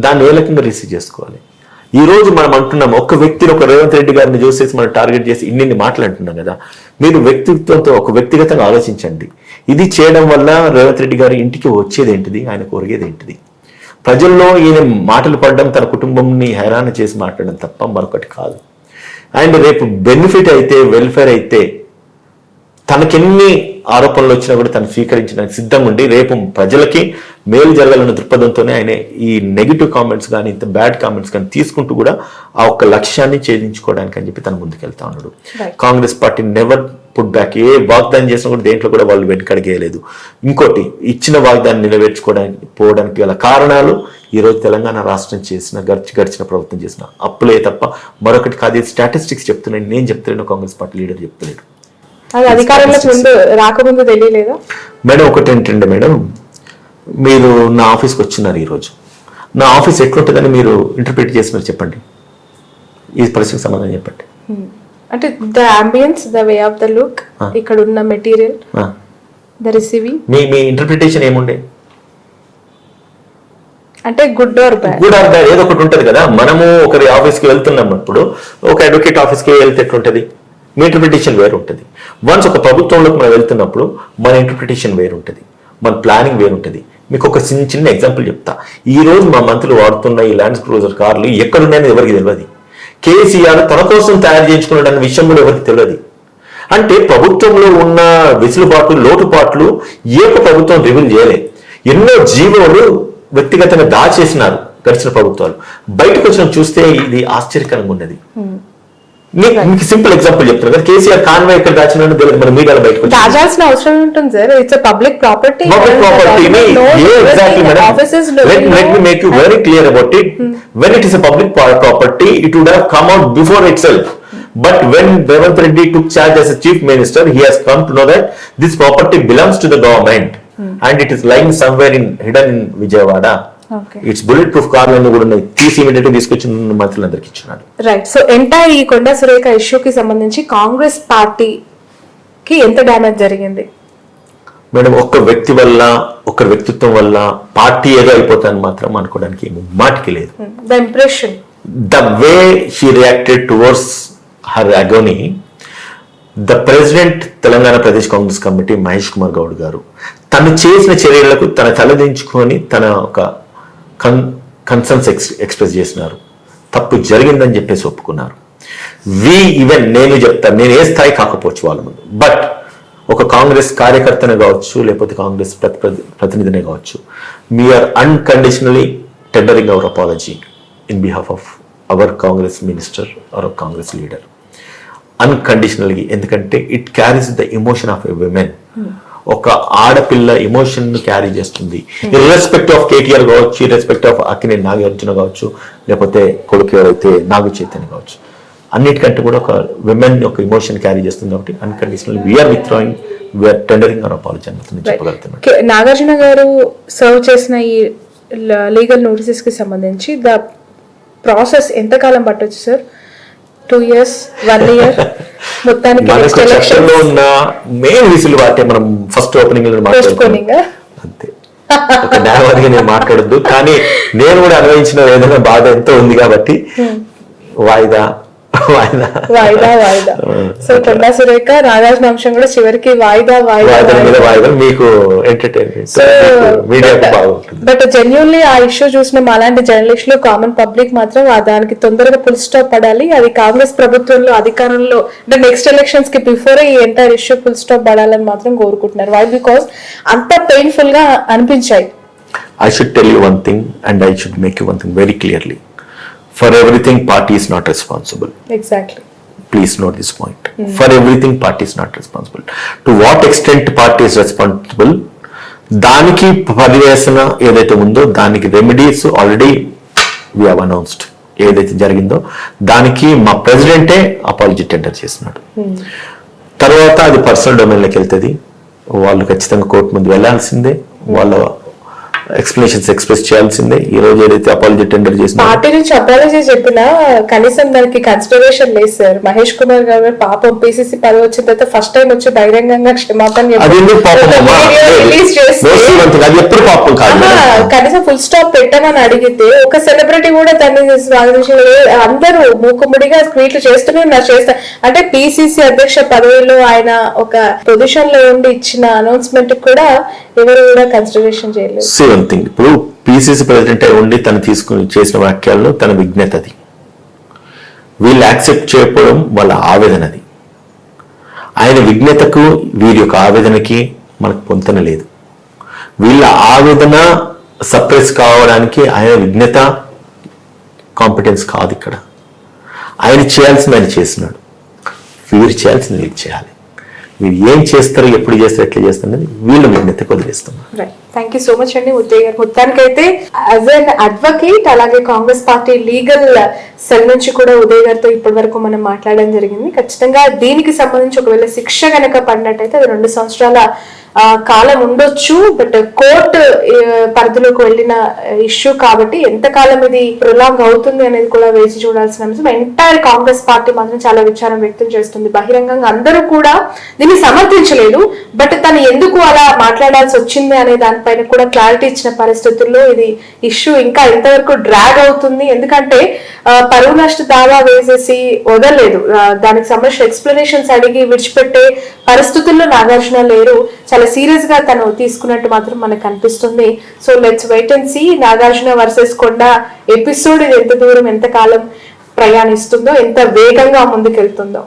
దాన్ని ఏ రకంగా రిసీవ్ చేసుకోవాలి? ఈ రోజు మనం అంటున్నాం ఒక వ్యక్తిని, ఒక రేవంత్ రెడ్డి గారిని చూసేసి మనం టార్గెట్ చేసి ఇన్ని మాటలు అంటున్నాం కదా. మీరు వ్యక్తిత్వంతో ఒక వ్యక్తిగతంగా ఆలోచించండి. ఇది చేయడం వల్ల రేవంత్ రెడ్డి గారి ఇంటికి వచ్చేది ఏంటిది, ఆయనకు ఒరిగేది ఏంటిది? ప్రజల్లో ఈయన మాటలు పడడం, తన కుటుంబంని హైరాణ చేసి మాట్లాడడం తప్ప మరొకటి కాదు. అండ్ రేపు బెనిఫిట్ అయితే, వెల్ఫేర్ అయితే, తనకెన్ని ఆరోపణలు వచ్చినా కూడా తను స్వీకరించడానికి సిద్ధంగా ఉండి రేపు ప్రజలకి మేలు జరగాలన్న దృక్పథంతోనే ఆయన ఈ నెగిటివ్ కామెంట్స్ కానీ, ఇంత బ్యాడ్ కామెంట్స్ కానీ తీసుకుంటూ కూడా ఆ ఒక్క లక్ష్యాన్ని ఛేదించుకోవడానికి అని చెప్పి తను ముందుకెళ్తా ఉన్నాడు. Congress party never put back. ఏ వాగ్దానం చేసినా కూడా దేంట్లో కూడా వాళ్ళు వెనకడిగేయలేదు. ఇంకోటి, ఇచ్చిన వాగ్దానం నెరవేర్చుకోవడానికి పోవడానికి గల కారణాలు ఈరోజు తెలంగాణ రాష్ట్రం చేసిన గడిచిన ప్రభుత్వం చేసిన అప్పులే తప్ప మరొకటి కాదు. స్టాటిస్టిక్స్ చెప్తున్నాను, నేను చెప్తున్నాను, కాంగ్రెస్ పార్టీ లీడర్ చెప్తలేడు. అది అధికారంలోకి ముందు రాకముందు తెలియలేదా మేడం? ఒకటి ఏంటంటే మేడం, మీరు నా ఆఫీస్కి వచ్చినారు ఈరోజు, నా ఆఫీస్ ఎట్లుంటుందని మీరు ఇంటర్ప్రిట్ చేసినారు చెప్పండి. ఈ పరిస్థితికి సమాధానం చెప్పండి. అంటే the ambience, the way of the look, ఇక్కడ ఉన్న material, the receiving, me interpretation ఏముండే? అంటే good or bad? Good or bad ఏదో ఒకటి ఉంటుంది కదా. మనము ఒకరి ఆఫీస్కి వెళ్తున్నప్పుడు, ఒక అడ్వకేట్ ఆఫీస్కి వెళ్తే ఎట్లుంటుంది? మీ ఇంటర్ప్రిటేషన్ వేరు ఉంటుంది. వన్స్ ఒక ప్రభుత్వంలోకి మనం వెళ్తున్నప్పుడు మన ఇంటర్ప్రిటేషన్ వేరు ఉంటుంది, మన ప్లానింగ్ వేరు ఉంటుంది. మీకు ఒక చిన్న ఎగ్జాంపుల్ చెప్తా. ఈ రోజు మా మంత్రులు వాడుతున్న ఈ ల్యాండ్ క్రూజర్ కార్లు ఎక్కడున్నాయని ఎవరికి తెలియదు. కేసీఆర్ తన కోసం తయారు చేయించుకున్న విషయం కూడా ఎవరికి తెలియదు. అంటే ప్రభుత్వంలో ఉన్న వెసులుబాట్లు, లోటుపాట్లు ఏ ఒక్క ప్రభుత్వం రివీల్ చేయలే. ఎన్నో జీవోలు వ్యక్తిగతంగా దాచేసినారు గడిచిన ప్రభుత్వాలు. బయటకు వచ్చిన చూస్తే ఇది ఆశ్చర్యకరంగా ఉన్నది. మీకు సింపుల్ ఎగ్జాంపుల్ చెప్తాను కదా, కేసీఆర్ కాన్వే ఎక్కడ దాచినాడో తెలియదు, మన మీడియాలో బయటకు దాచాల్సిన అవసరం ఉంటుంది sir. It's public property. Public property ni exactly madam. Let me make you very clear about it. When it is a public property, it would have come out before itself. But when Ravant Reddy took charge as a chief minister, he has come to know that this property belongs to the government and it is lying somewhere hidden in Vijayawada. It's bullet proof కార్లు కూడా ఉన్నాయి. తీసి immediate గా తీసుకొచ్చి మంత్రులందరికీ ఇచ్చినాడు. Right. So entire ఈ కొండ సురేఖ ఇష్యూకి సంబంధించి కాంగ్రెస్ పార్టీకి ఎంత డ్యామేజ్ జరిగింది మేడం? ఒక్క వ్యక్తి వల్ల, ఒక్క వ్యక్తిత్వం వల్ల పార్టీ ఏదో అయిపోతాను మాత్రం అనుకోవడానికి మాటికి లేదు. The impression, the way she reacted towards her agony, the president Telangana Pradesh Congress committee Mahesh Kumar Goud garu తను చేసిన చర్యలకు తన తలదించుకొని తన ఒక కన్సర్న్స్ ఎక్స్ప్రెస్ చేసినారు. తప్పు జరిగిందని చెప్పేసి ఒప్పుకున్నారు. ఈవెన్ నేను చెప్తాను, నేను ఏ స్థాయి కాకపోవచ్చు వాళ్ళ ముందు, బట్ ఒక కాంగ్రెస్ కార్యకర్తనే కావచ్చు, లేకపోతే కాంగ్రెస్ ప్రతినిధినే కావచ్చు, we are unconditionally tendering our apology in behalf of our Congress minister or Congress leader. అన్కండిషనల్గా, ఎందుకంటే it carries the emotion of a women. ఒక ఆడపిల్ల ఎమోషన్ ను క్యారీ చేస్తుంది. ఇర్రెస్పెక్ట్ ఆఫ్ కేటీఆర్ కావచ్చు, ఇర్రెస్పెక్ట్ ఆఫ్ అక్కినేని నాగార్జున కావచ్చు, లేకపోతే కొడుకు ఎవరైతే నాగ చైతన్య కావచ్చు, అన్నిటికంటే కూడా ఒక విమెన్ ఒక ఎమోషన్ క్యారీ చేస్తుంది. కాబట్టి unconditional we're withdrawing, we're tendering our apology అని చెప్పగలుగుతున్నాను. నాగార్జున గారు సర్వ్ చేసిన ఈ లీగల్ నోటీసెస్ కి సంబంధించి ద ప్రాసెస్ ఎంత కాలం పట్టొచ్చు సార్? 2 years, 1 year? మొత్తానికి చట్టంలో ఉన్న మెయిన్ విసులు వాటే మనం ఫస్ట్ ఓపెనింగ్ అంతే. ఒక న్యాయవాదిగా నేను మాట్లాడద్దు, కానీ నేను కూడా అనుభవించిన ఏదైనా బాధ ఎంతో ఉంది కాబట్టి వాయిదా వాయిదా వాయిదా. సో కొండా సురేఖ నాగార్జున అంశం కూడా చివరికి వాయిదా వాయిదా మీకు ఎంటర్టైన్మెంట్ మీడియాకి బాగుంటుంది. బట్ జెన్యున్లీ ఆ ఇష్యూ చూసిన అలాంటి జర్నలిస్టులు కామన్ పబ్లిక్ మాత్రం దానికి తొందరగా ఫుల్ స్టాప్ పడాలి. అది కాంగ్రెస్ ప్రభుత్వంలో అధికారంలో అంటే నెక్స్ట్ ఎలక్షన్స్ కి బిఫోర్ ఈ ఎంటైర్ ఇష్యూ ఫుల్ స్టాప్ పడాలని మాత్రం కోరుకుంటున్నారు. వై? బికాస్ అంత పెయిన్ఫుల్ గా అనిపించాయి. I should tell you one thing and I should make you one thing very clearly. For everything, party is not responsible. Exactly. Please note this point. For everything, party is not responsible. To what extent party is responsible? దానికి పరివేశన ఏదైతే ఉందో దానికి remedies already we have announced. ఏదైతే జరిగిందో దానికి మా ప్రెసిడెంటే apology tender చేస్తున్నాడు. తర్వాత అది పర్సనల్ డొమైన్లోకి వెళ్తుంది. వాళ్ళు ఖచ్చితంగా కోర్టు ముందు వెళ్లాల్సిందే, వాళ్ళ ఎక్స్ప్లెనేషన్స్ ఎక్స్ప్రెస్ చేయాల్సిందే. ఈ రోజు ఏదైతే అపాలజీ టెండర్ చేసిన పార్టీ నుంచి అపాలజీ చెప్పినా కనీసం దానికి కన్సిడరేషన్ లేదు సార్. మహేష్ కుమార్ గారు పాపం పిసిసి పదవి వచ్చిన తర్వాత ఫస్ట్ టైం వచ్చి బహిరంగంగా క్షమాపణ కనీసం ఫుల్ స్టాప్ పెట్టమని అడిగితే ఒక సెలబ్రిటీ కూడా దాన్ని స్వాగతించలేదు. అందరూ మూకుమ్మడిగా ట్వీట్లు చేస్తూనే చేస్తా అంటే పిసిసి అధ్యక్ష పదవిలో ఆయన ఒక పొజిషన్ లో ఉండి ఇచ్చిన అనౌన్స్మెంట్ కూడా ఎవరు కూడా కన్సిడరేషన్ చేయలేదు. ఇప్పుడు పిసిసి ప్రెసిడెంట్ అయి ఉండి తను తీసుకుని చేసిన వ్యాఖ్యలను తన విజ్ఞత అది. వీళ్ళు యాక్సెప్ట్ చేయకపోవడం వాళ్ళ ఆవేదనది. ఆయన విజ్ఞతకు వీరి యొక్క ఆవేదనకి మనకు పొంతన లేదు. వీళ్ళ ఆవేదన సప్రెస్ కావడానికి ఆయన విజ్ఞత కాంపిటెన్స్ కాదు. ఇక్కడ ఆయన చేయాల్సింది ఆయన చేస్తున్నాడు. వీరు చేయాల్సింది వీళ్ళు చేయాలి. మీరు ఏం చేస్తారు, ఎప్పుడు చేస్తారు, ఎట్లా చేస్తారు అనేది వీళ్ళు విజ్ఞతకు వదిలేస్తున్నారు. థ్యాంక్ యూ సో మచ్ అండి ఉదయ్ గారు. మొత్తానికైతే యాజ్ అన్ అడ్వకేట్ అలాగే కాంగ్రెస్ పార్టీ లీగల్ సెల్ నుంచి కూడా ఉదయ్ గారితో ఇప్పటి వరకు మనం మాట్లాడడం జరిగింది. ఖచ్చితంగా దీనికి సంబంధించి ఒకవేళ శిక్ష కనుక పడినట్టయితే అది 2 సంవత్సరాల కాలం ఉండొచ్చు. బట్ కోర్టు పరిధిలోకి వెళ్ళిన ఇష్యూ కాబట్టి ఎంతకాలం ఇది ప్రొలాంగ్ అవుతుంది అనేది కూడా వేచి చూడాల్సిన అంశం. ఎంటైర్ కాంగ్రెస్ పార్టీ మాత్రం చాలా విచారం వ్యక్తం చేస్తుంది. బహిరంగంగా అందరూ కూడా దీన్ని సమర్థించలేదు. బట్ తను ఎందుకు అలా మాట్లాడాల్సి వచ్చింది అనే దానిపైన కూడా క్లారిటీ ఇచ్చిన పరిస్థితుల్లో ఇది ఇష్యూ ఇంకా ఎంతవరకు డ్రాగ్ అవుతుంది. ఎందుకంటే పరువు నష్ట దావా వేసేసి వదలలేదు. దానికి సంబంధించిన ఎక్స్ప్లెనేషన్స్ అడిగి విడిచిపెట్టే పరిస్థితుల్లో నాగార్జున లేరు. చాలా సీరియస్ గా తను తీసుకున్నట్టు మాత్రం మనకు అనిపిస్తుంది. So let's wait and see Nagarjuna versus Konda episode ఇది ఎంత దూరం ఎంత కాలం ప్రయాణిస్తుందో, ఎంత వేగంగా ముందుకెళ్తుందో.